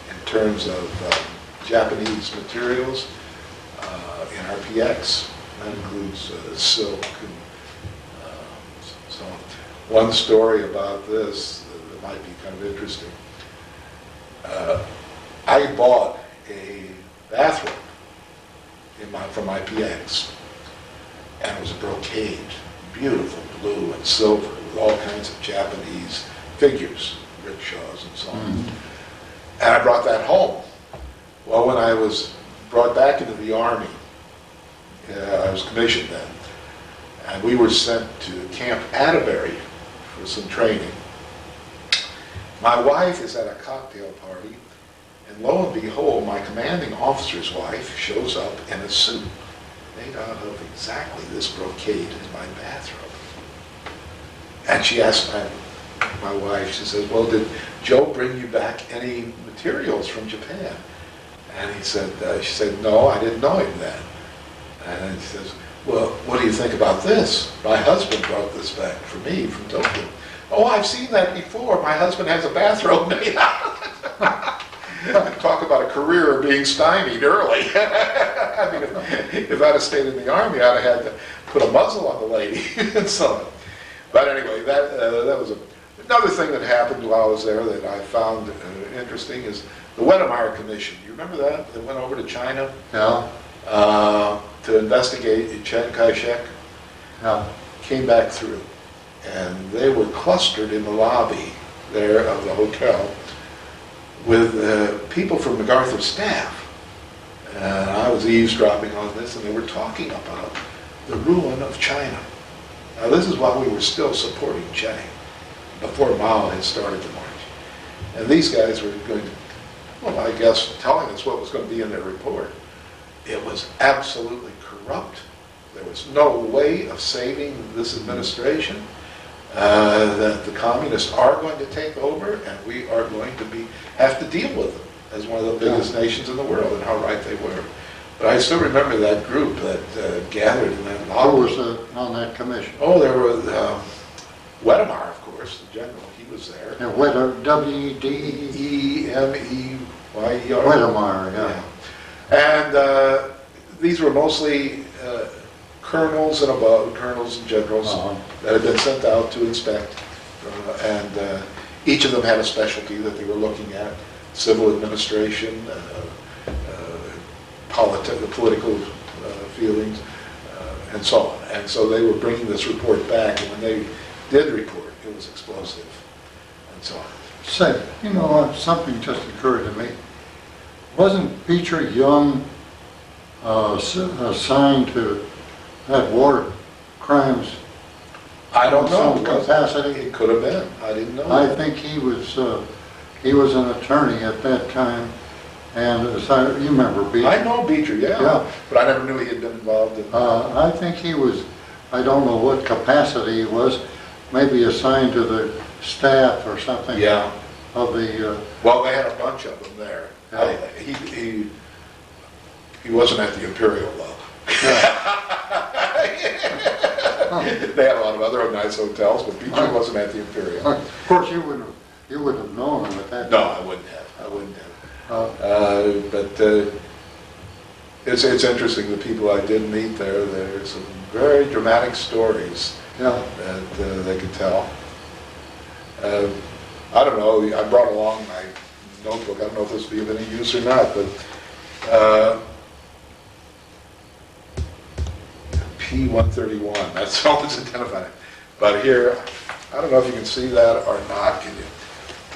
in terms of Japanese materials in our PX. That includes silk and so on. One story about this that might be kind of interesting. I bought a bathrobe from my PX, and it was a brocade, beautiful blue and silver with all kinds of Japanese figures, rickshaws and so on. And I brought that home. Well, when I was brought back into the Army, I was commissioned then, and we were sent to Camp Atterbury for some training. My wife is at a cocktail party, and lo and behold, my commanding officer's wife shows up in a suit made out of exactly this brocade as my bathrobe. And she asked my wife, she says, well, did Joe bring you back any materials from Japan? And she said, no, I didn't know him then. And he says, well, what do you think about this? My husband brought this back for me from Tokyo. Oh, I've seen that before. My husband has a bathrobe made out. Talk about a career being stymied early. I mean, if I'd have stayed in the Army, I'd have had to put a muzzle on the lady and so on. But anyway, that was another thing that happened while I was there that I found interesting is the Wedemeyer Commission. You remember that? They went over to China to investigate Chiang Kai-shek. Came back through, and they were clustered in the lobby there of the hotel with people from MacArthur's staff. And I was eavesdropping on this, and they were talking about the ruin of China. Now, this is while we were still supporting Chiang, before Mao had started the march. And these guys were going to, well, I guess, telling us what was going to be in their report. It was absolutely corrupt. There was no way of saving this administration. That the communists are going to take over, and we are going to have to deal with them as one of the biggest nations in the world, and how right they were. But I still remember that group that gathered in that lobby.
Who was on that commission?
Oh, there was Wedemeyer, of course, the general. He was there.
And W-E-D-E-M-E-Y-E-R. Wedemeyer, yeah. And these were mostly colonels and above, colonels and generals that had been sent out to inspect. And each of them had a specialty that they were looking at: civil administration, political feelings, and so on. And so they were bringing this report back, and when they did report, it was explosive, and so on. Say, you know what, something just occurred to me. Wasn't Beecher Young assigned to that war crimes?
I don't know.
Some capacity?
It could have been. I didn't know.
I think he was an attorney at that time, and you remember Beecher?
I know Beecher, yeah. But I never knew he had been involved in
I think he was, I don't know what capacity he was, maybe assigned to the staff or something.
Yeah.
Of the...
well, they had a bunch of them there.
Yeah.
He wasn't at the Imperial, though. They had a lot of other nice hotels, but Beecher wasn't at the Imperial.
Of course, you wouldn't have known him at that
No,
time.
I wouldn't have. But it's interesting, the people I did meet there. There's some very dramatic stories that they could tell. I don't know. I brought along my notebook. I don't know if this will be of any use or not, but P-131. That's all it's identifying. But here, I don't know if you can see that or not. Can you?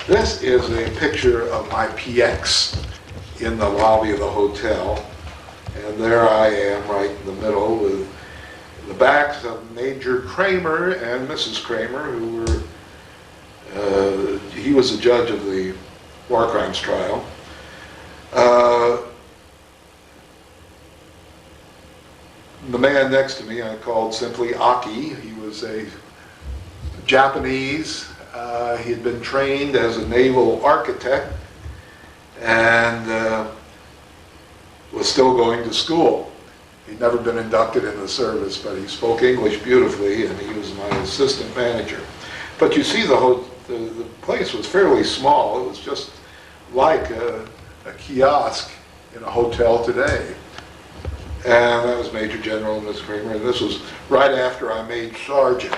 This is a picture of my PX in the lobby of the hotel, and there I am right in the middle with the backs of Major Kramer and Mrs. Kramer, who were, he was the judge of the war crimes trial. The man next to me I called simply Aki. He was a Japanese He had been trained as a naval architect and was still going to school. He'd never been inducted in the service, but he spoke English beautifully, and he was my assistant manager. But you see, the place was fairly small. It was just like a kiosk in a hotel today. And that was Major General Miss Kramer, and this was right after I made sergeant.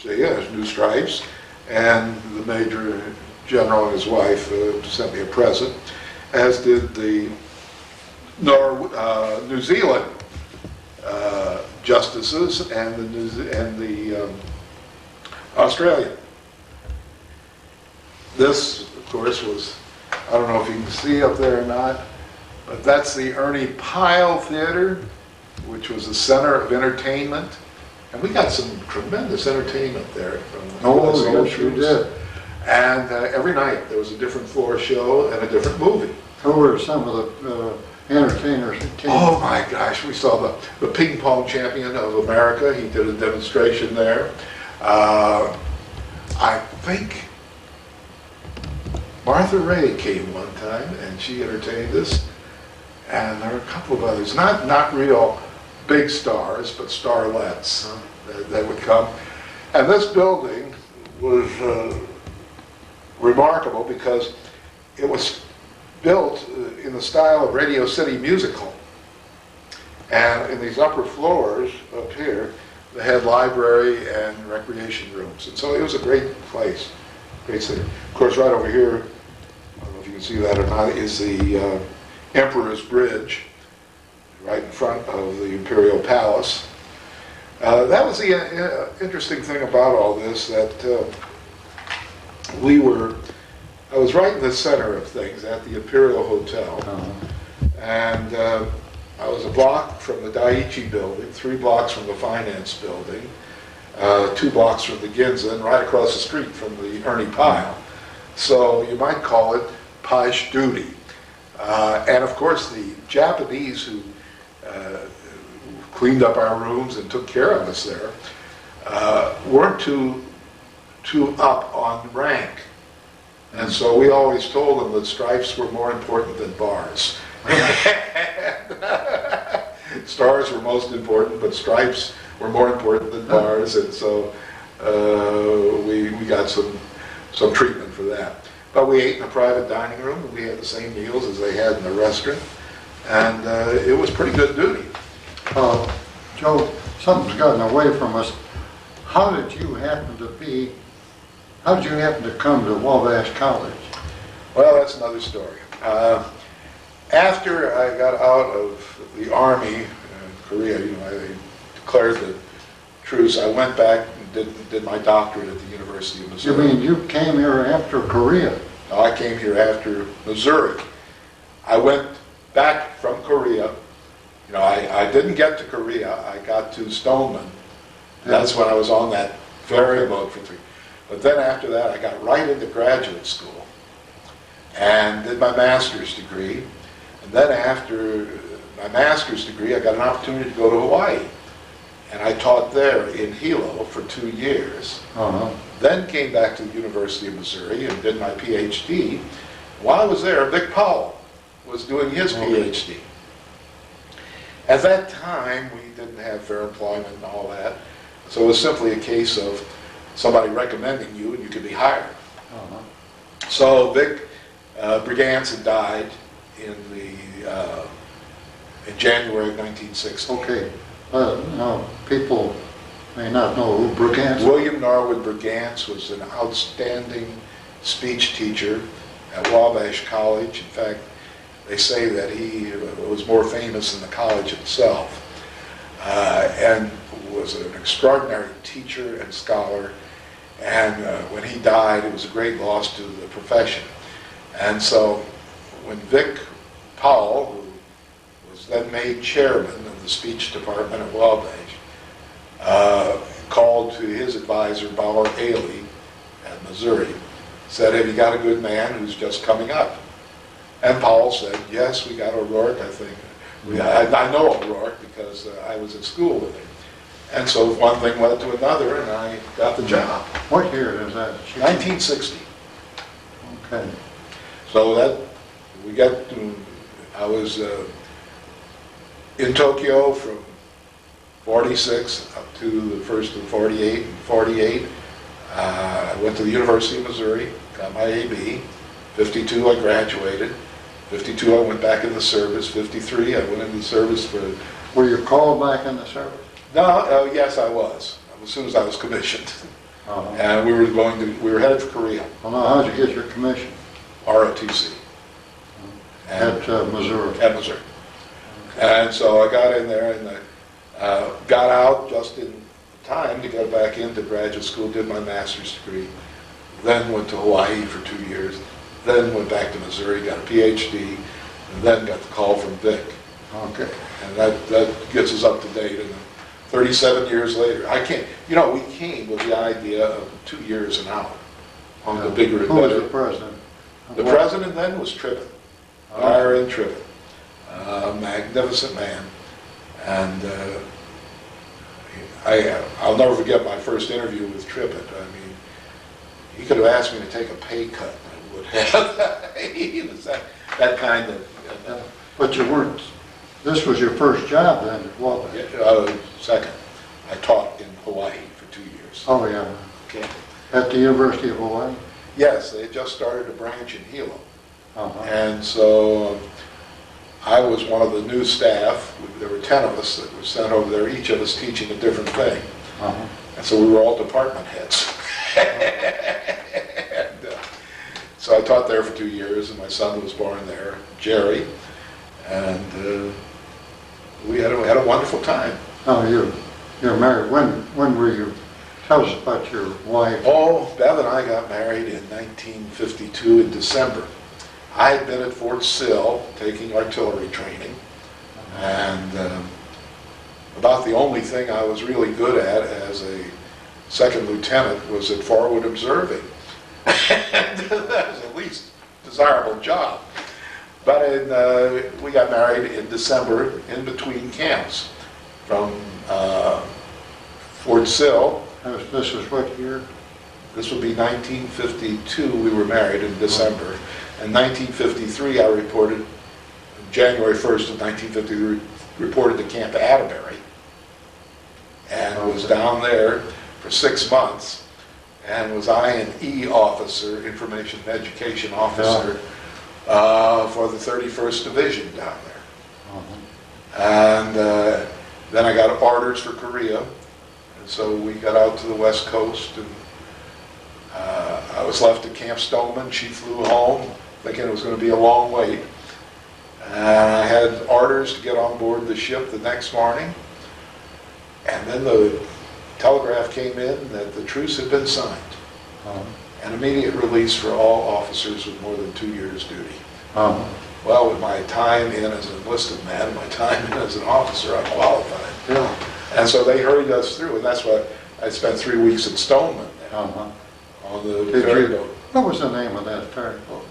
So yeah, there's new stripes, and the Major General and his wife sent me a present, as did the New Zealand justices and the Australian. This, of course, was, I don't know if you can see up there or not, but that's the Ernie Pyle Theater, which was the center of entertainment. And we got some tremendous entertainment there.
Yes, you did.
And every night there was a different floor show and a different movie.
Who were some of the entertainers that came?
Oh my gosh, we saw the ping pong champion of America. He did a demonstration there. I think Martha Ray came one time and she entertained us. And there were a couple of others, not real big stars, but starlets that would come. And this building was remarkable because it was built in the style of Radio City Music Hall. And in these upper floors up here, they had library and recreation rooms. And so it was a great place, great city. Of course, right over here, I don't know if you can see that or not, is the Emperor's Bridge, right in front of the Imperial Palace. That was the interesting thing about all this, that I was right in the center of things at the Imperial Hotel. And I was a block from the Daiichi building, 3 blocks from the Finance building, 2 blocks from the Ginza, and right across the street from the Ernie Pyle. So you might call it Posh Duty. And of course, the Japanese who cleaned up our rooms and took care of us there weren't too up on rank. And so we always told them that stripes were more important than bars. Stars were most important, but stripes were more important than bars, and so we got some treatment for that. But we ate in a private dining room, and we had the same meals as they had in the restaurant, and it was pretty good duty.
Joe, something's gotten away from us. How did you happen to come to Wabash College?
Well, that's another story. After I got out of the Army in Korea, I declared the truce, I went back and did my doctorate at the University of Missouri.
You mean you came here after Korea?
No, I came here after Missouri. I went back from Korea. I didn't get to Korea. I got to Stoneman. That's when I was on that ferry boat for 3. But then after that, I got right into graduate school and did my master's degree. And then after my master's degree, I got an opportunity to go to Hawaii. And I taught there in Hilo for 2 years. Then came back to the University of Missouri and did my PhD. While I was there, Vic Powell was doing his PhD. At that time, we didn't have fair employment and all that. So it was simply a case of somebody recommending you and you could be hired. So Vic Brigance died in January of 1960.
Okay. Now, people may not know who Brigance.
William Norwood Brigance was an outstanding speech teacher at Wabash College. In fact, they say that he was more famous than the college itself, and was an extraordinary teacher and scholar. And when he died, it was a great loss to the profession. And so when Vic Powell, who was then made chairman of the speech department at Wabash, called to his advisor, Bauer Ailey, at Missouri, said, "Have you got a good man who's just coming up?" And Powell said, "Yes, we got O'Rourke, I think." I know O'Rourke because I was at school with him. And so one thing led to another, and I got the job.
What year is that?
1960.
Okay.
So that, I was in Tokyo from 46 up to the first of 48. 48, I went to the University of Missouri, got my AB. 52, I graduated. 52, I went back in the service. 53, I went into the service for...
Were you called back in the service?
No, yes, I was. As soon as I was commissioned. And we were headed for Korea.
Well, now, how'd you get your commission?
ROTC.
At Missouri?
At Missouri. And so I got in there and I got out just in time to go back into graduate school, did my master's degree, then went to Hawaii for 2 years, then went back to Missouri, got a PhD, and then got the call from Vic.
Okay.
And that gets us up to date. And 37 years later, we came with the idea of 2 years and out on the bigger and
better. Who was the president?
The president then was Tribbett, Byron Tribbett, magnificent man. And I'll never forget my first interview with Tribbett. I mean, he could have asked me to take a pay cut, and I would have. He was that kind of...
But you weren't... This was your first job then, what?
Second. I taught in Hawaii for 2 years.
Oh, yeah.
Okay.
At the University of Hawaii?
Yes, they had just started a branch in Hilo.
Uh-huh.
And so I was one of the new staff. There were 10 of us that were sent over there, each of us teaching a different thing.
Uh-huh.
And so we were all department heads. And, so I taught there for 2 years, and my son was born there, Jerry. And we had a wonderful time.
Oh, you're married. When were you? Tell us about your wife.
Oh, Bev and I got married in 1952 in December. I had been at Fort Sill taking artillery training, and about the only thing I was really good at as a second lieutenant was at forward observing. And that was the least desirable job. But we got married in December in between camps from Fort Sill.
This was what year?
This would be 1952. We were married in December. In 1953, I reported, January 1st of 1953, reported to Camp Atterbury and was down there for 6 months and was I&E officer, information and education officer, for the 31st Division down there.
Uh-huh.
And then I got orders for Korea, and so we got out to the West Coast, and I was left at Camp Stoneman. She flew home, thinking it was going to be a long wait. And I had orders to get on board the ship the next morning, and then the telegraph came in that the truce had been signed.
Uh-huh.
An immediate release for all officers with more than 2 years duty.
Uh-huh.
Well, with my time in as an enlisted man and my time in as an officer, I qualified.
Yeah.
And so they hurried us through, and that's why I spent 3 weeks at Stoneman
Uh-huh.
on the ferry boat.
What was the name of that ferry boat?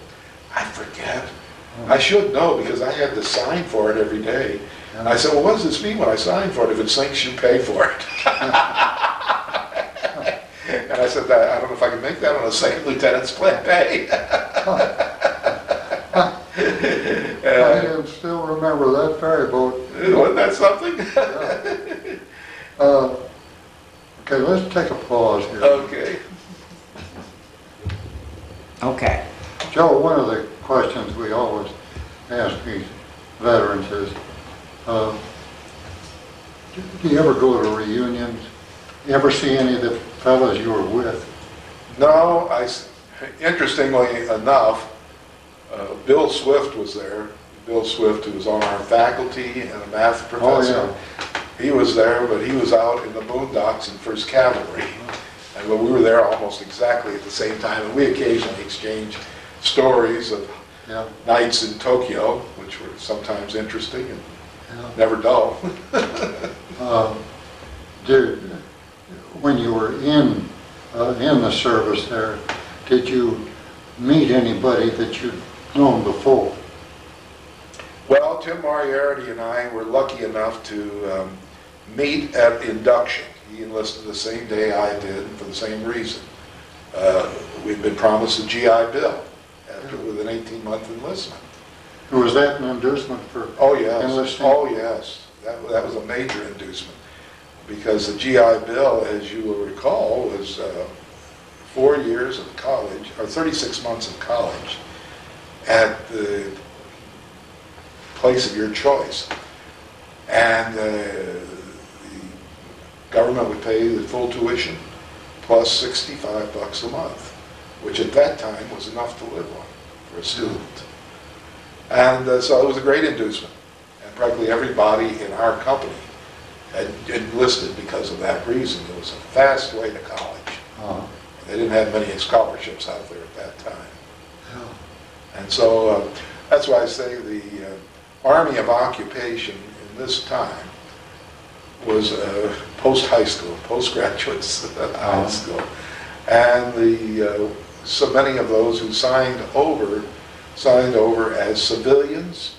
I forget. I should know because I had to sign for it every day. And I said, well, what does this mean when I sign for it? If it sinks, you pay for it. And I said, I don't know if I can make that on a second lieutenant's pay.
I can still remember that ferry boat.
Wasn't that something?
Yeah. Okay, let's take a pause here.
Okay.
Okay.
Joe, one of the questions we always ask these veterans is, do you ever go to reunions? You ever see any of the fellows you were with?
No, interestingly enough, Bill Swift was there. Bill Swift, who was on our faculty and a math professor.
Oh, yeah.
He was there, but he was out in the boondocks in 1st Cavalry. And we were there almost exactly at the same time, and we occasionally exchanged stories of nights in Tokyo, which were sometimes interesting and never dull.
When you were in the service there, did you meet anybody that you'd known before?
Well, Tim Moriarty and I were lucky enough to meet at induction. He enlisted the same day I did for the same reason. We'd been promised a GI Bill with an 18-month enlistment.
Was that an inducement for
Oh yes,
enlisting?
oh yes, that was a major inducement, because the GI Bill, as you will recall, was 4 years of college, or 36 months of college, at the place of your choice. And the government would pay the full tuition plus $65 a month, which at that time was enough to live on for a student. And so it was a great inducement. And practically everybody in our company had enlisted because of that reason. It was a fast way to college. They didn't have many scholarships out there at that time. And so that's why I say the Army of Occupation in this time was post-high school, postgraduate high school. And so many of those who signed over as civilians.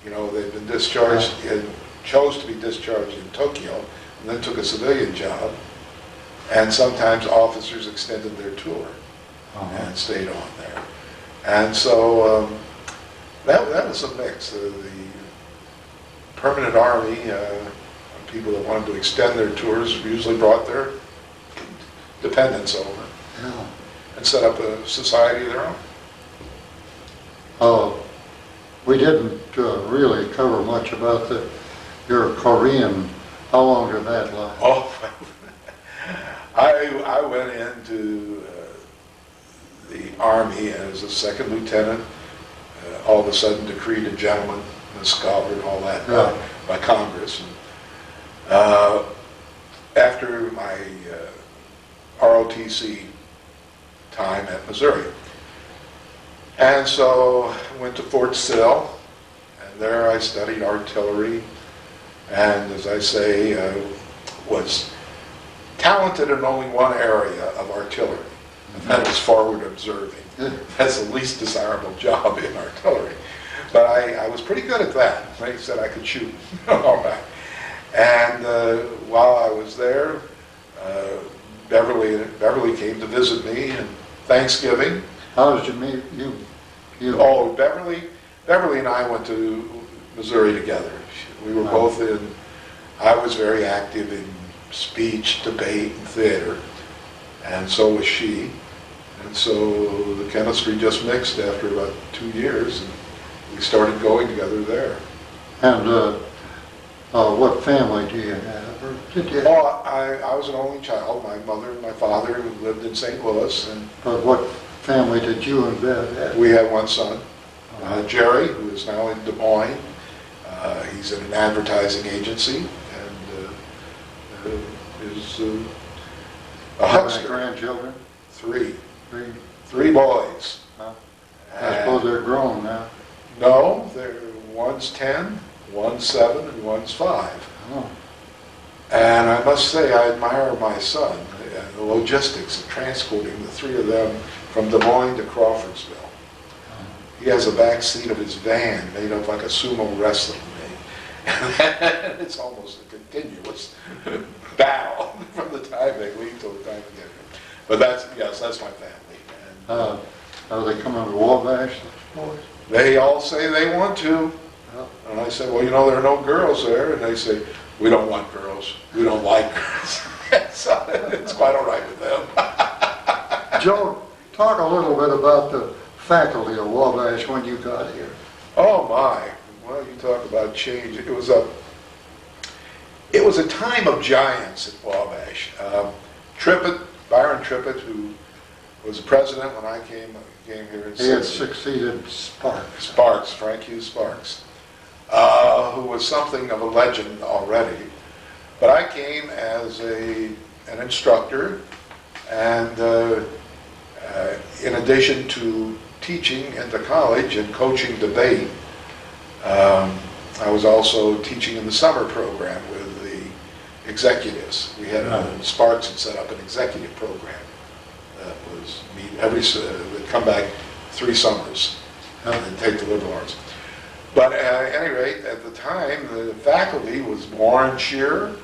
You know, they'd been discharged and chose to be discharged in Tokyo, and then took a civilian job. And sometimes officers extended their tour and stayed on there. And so that was a mix. The permanent army, people that wanted to extend their tours usually brought their dependents over and set up a society of their own.
We didn't really cover much about your Korean. How long did that last?
Oh, I went into the Army as a second lieutenant, all of a sudden decreed a gentleman, a scholar, and all that by Congress. And, after my ROTC time at Missouri. And so I went to Fort Sill, and there I studied artillery, and as I say, was talented in only one area of artillery, and that was forward observing. That's the least desirable job in artillery. But I was pretty good at that. They said I could shoot. All right. And while I was there, Beverly came to visit me in Thanksgiving.
How did you meet
Oh, Beverly and I went to Missouri together. We were both I was very active in speech, debate, and theater, and so was she. And so the chemistry just mixed after about 2 years, and we started going together there.
And what family do you have? Or did you have?
Oh, I was an only child. My mother and my father lived in St. Louis.
But what family did you and Bev have?
We had one son, Jerry, who is now in Des Moines. He's in an advertising agency, and is a huckster.
Grandchildren?
Three.
Three.
3 boys.
I suppose they're grown now.
No, one's 10, one's 7, and one's 5.
Oh.
And I must say, I admire my son, the logistics of transporting the 3 of them from Des Moines to Crawfordsville. He has a back seat of his van made up like a sumo wrestling ring. And it's almost a continuous battle from the time they leave till the time they get here. But that's my family. And,
are they coming to Wabash, those boys?
they all say they want to. And I say, well, you know, there are no girls there. And they say, we don't want girls. We don't like girls. So it's quite all right with them.
Joe, talk a little bit about the faculty of Wabash when you got here.
Oh my! Well, you talk about change. It was a time of giants at Wabash. Byron Trippett, who was the president when I came here in
He had
60.
succeeded Sparks.
Frank Hugh Sparks, who was something of a legend already. But I came as an instructor, and in addition to teaching in the college and coaching debate, I was also teaching in the summer program with the executives. We had Sparks had set up an executive program that was would come back 3 summers and take the liberal arts. But at any rate, at the time, the faculty was Warren Shearer,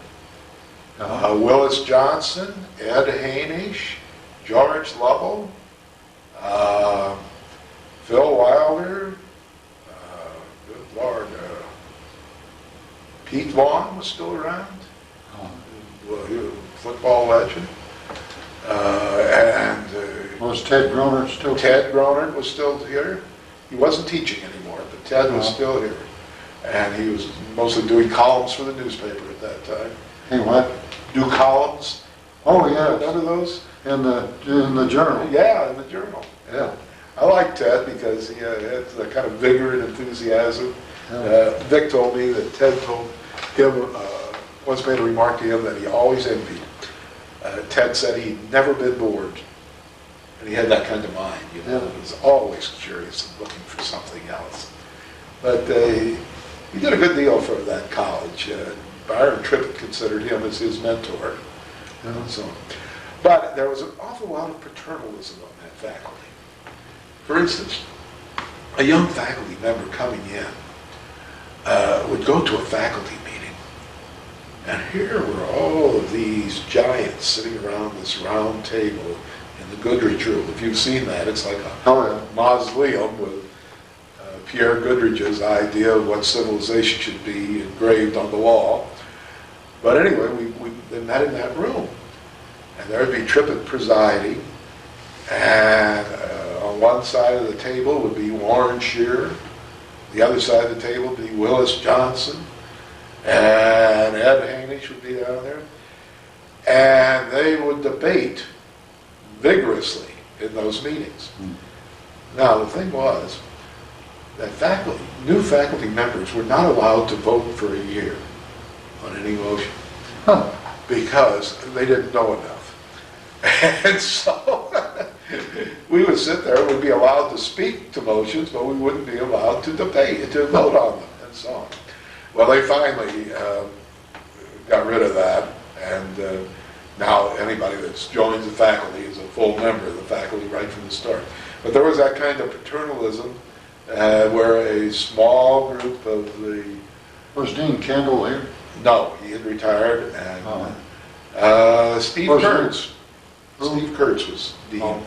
Willis Johnson, Ed Hainish, George Lovell, Phil Wilder, good Lord, Pete Vaughn was still around, well, he was a football legend, and
Was Ted Gronert still?
Ted Gronert was still here. He wasn't teaching anymore, but Ted was still here. And he was mostly doing columns for the newspaper at that time.
He what?
Do columns.
Oh, yes.
Remember those?
In the journal.
Yeah, in the journal. Yeah. I like Ted because he had that kind of vigor and enthusiasm.
Yeah.
Vic told me that Ted told him, once made a remark to him that he always envied. Ted said he'd never been bored. And he had that kind of mind, you know.
Yeah.
He was always curious and looking for something else. But he did a good deal for that college. Byron Trippett considered him as his mentor.
Yeah.
And so on. But there was an awful lot of paternalism on that faculty. For instance, a young faculty member coming in would go to a faculty meeting, and here were all of these giants sitting around this round table in the Goodrich Room. If you've seen that, it's like a mausoleum with Pierre Goodrich's idea of what civilization should be engraved on the wall. But anyway, they met in that room. And there would be Trippett presiding, and on one side of the table would be Warren Shearer, the other side of the table would be Willis Johnson, and Ed Hainish would be down there. And they would debate vigorously in those meetings. Now, the thing was that new faculty members were not allowed to vote for a year on any motion because they didn't know enough. And so we would sit there, we'd be allowed to speak to motions, but we wouldn't be allowed to debate, to vote on them, and so on. Well, they finally got rid of that, and now anybody that joins the faculty is a full member of the faculty right from the start. But there was that kind of paternalism where a small group of the...
Was Dean Kendall here?
No, he had retired, and Steve Kurtz. Steve Kurtz was dean. I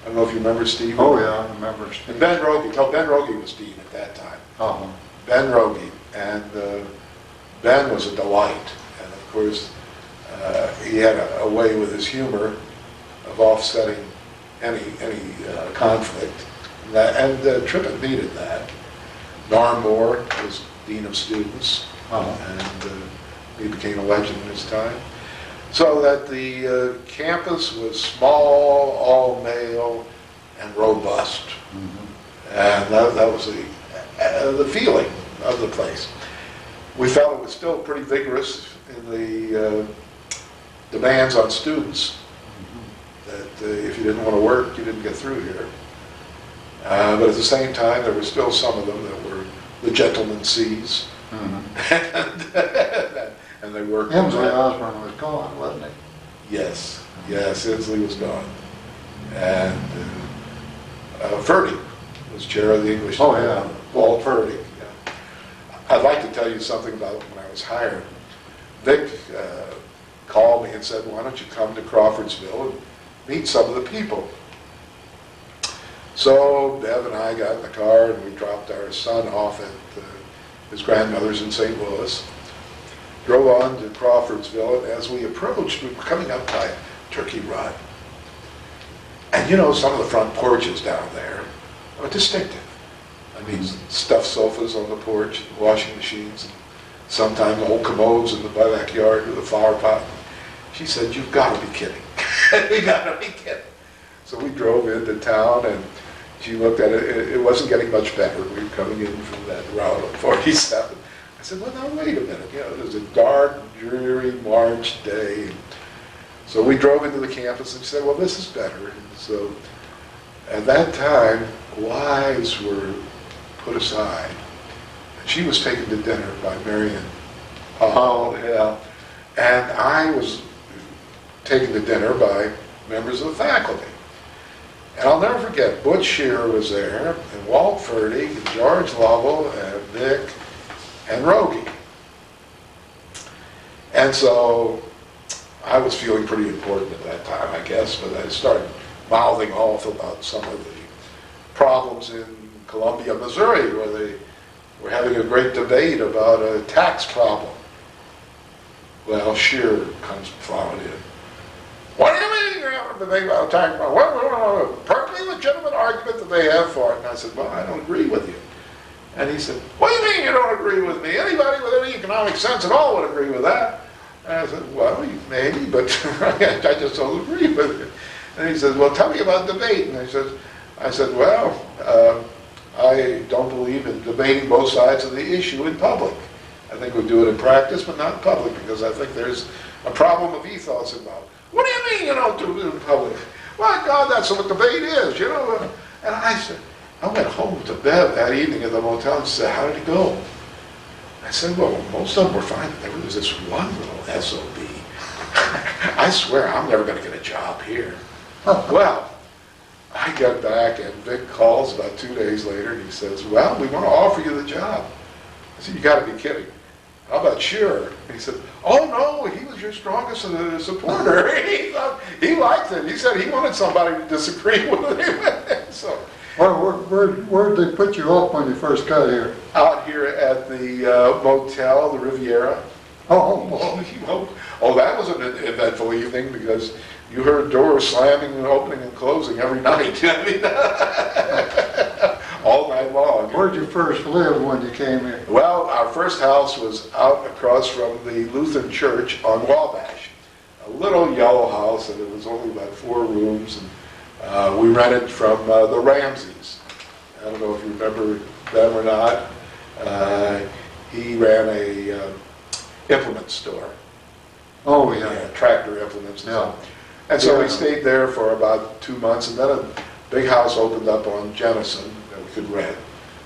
don't know if you remember Steve.
Oh, yeah, I remember Steve.
And Ben Rogie was dean at that time. Ben Rogie, and Ben was a delight. And of course, he had a way with his humor of offsetting any conflict. And Trippett needed that. Norm Moore was dean of students, and he became a legend in his time. So that the campus was small, all male, and robust. And that was the feeling of the place. We felt it was still pretty vigorous in the demands on students, that if you didn't want to work, you didn't get through here. But at the same time, there were still some of them that were the gentleman C's. And they worked.
Inslee Osborne was gone, wasn't he?
Yes, Inslee was gone. And Ferdy was chair of the English department. Walt Ferdy. Yeah. I'd like to tell you something about when I was hired. Vic called me and said, why don't you come to Crawfordsville and meet some of the people? So Bev and I got in the car and we dropped our son off at his grandmother's in St. Louis. Drove on to Crawfordsville, and as we approached, we were coming up by Turkey Run. And you know, some of the front porches down there are distinctive. I mean, stuffed sofas on the porch, washing machines, and sometimes old commodes in the backyard with a flower pot. She said, you've got to be kidding. You got to be kidding. So we drove into town, and she looked at it. It wasn't getting much better. We were coming in from that route on 47. I said, well, now, wait a minute. You know, it was a dark, dreary March day. So we drove into the campus and she said, well, this is better. And so at that time, wives were put aside. And she was taken to dinner by Marion Powell. Yeah. And I was taken to dinner by members of the faculty. And I'll never forget, Butch Shearer was there, and Walt Ferdy, and George Lovell, and Vic, and Rogie. And so I was feeling pretty important at that time, I guess, but I started mouthing off about some of the problems in Columbia, Missouri, where they were having a great debate about a tax problem. Well, Shearer comes plowing in. What do you mean you're having a debate about a tax problem? Well, perfectly legitimate argument that they have for it. And I said, well, I don't agree with you. And he said, what do you mean you don't agree with me? Anybody with any economic sense at all would agree with that. And I said, well, maybe, but I just don't agree with it. And he says, well, tell me about debate. And I said, well, I don't believe in debating both sides of the issue in public. I think we do it in practice, but not in public, because I think there's a problem of ethos involved. What do you mean you don't do it in public? Well, God, that's what debate is, you know. And I said, I went home to bed that evening at the motel and said, how did it go? I said, well, most of them were fine. There was this one little SOB. I swear I'm never going to get a job here. Well, I got back and Vic calls about 2 days later and he says, well, we want to offer you the job. I said, you got to be kidding. How about Shearer? And he said, oh no, he was your strongest supporter. He liked it. He said he wanted somebody to disagree with him. So,
where'd they put you up when you first got here?
out here at the motel, the Riviera. Oh, that was an eventful evening because you heard doors slamming and opening and closing every night. I mean, all night long.
Where'd you first live when you came here?
Well, our first house was out across from the Lutheran Church on Wabash. A little yellow house, and it was only about 4 rooms. And we rented from the Ramseys. I don't know if you remember them or not. He ran a implement store.
Oh, yeah.
Tractor implements.
Yeah.
And so we stayed there for about 2 months, and then a big house opened up on Jennison that we could rent.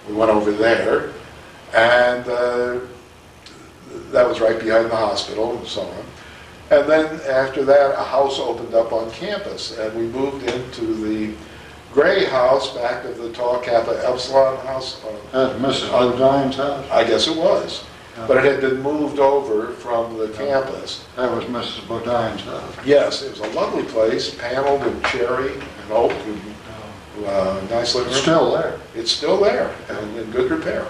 We went over there, and that was right behind the hospital and so on. And then after that, a house opened up on campus, and we moved into the gray house back of the Tau Kappa Epsilon house.
That's Mrs. Bodine's house?
I guess it was. But it had been moved over from the campus.
That was Mrs. Bodine's house.
Yes, it was a lovely place, paneled in cherry and oak, and nice living room.
It's still there.
It's still there and in good repair.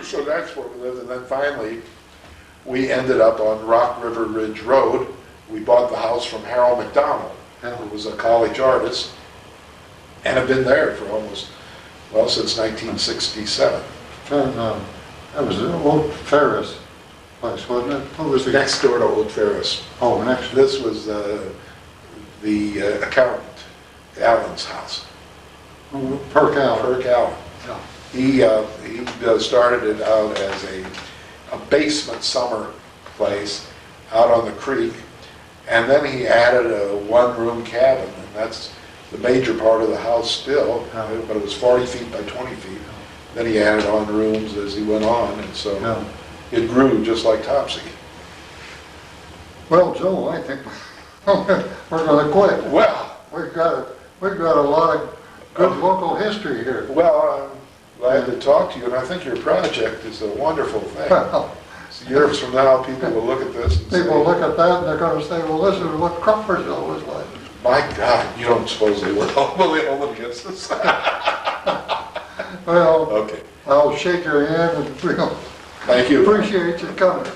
So that's where we lived. And then finally, we ended up on Rock River Ridge Road. We bought the house from Harold McDonald, who was a college artist, and have been there for almost, well, since 1967.
That was the old Ferris place, wasn't it? What was the
Next door to Old Ferris.
Oh, next.
This was the accountant, Allen's house.
Perk Allen.
Perk Allen.
Yeah.
He started it out as a basement summer place out on the creek, and then he added a one-room cabin, and that's the major part of the house still, but it was 40 feet by 20 feet. Then he added on rooms as he went on, and so it grew just like Topsy.
Well, Joe, I think we're going to quit.
Well,
we've got a lot of good local history here.
Well, I'm glad to talk to you, and I think your project is a wonderful thing.
Well,
Years from now, people will look at this and
people
say,
look at that and they're going to say, well, this is what Crawfordsville was like.
my God, you don't suppose they will hold it against us?
Well,
Okay.
I'll shake your hand and we'll
Thank you.
appreciate you coming.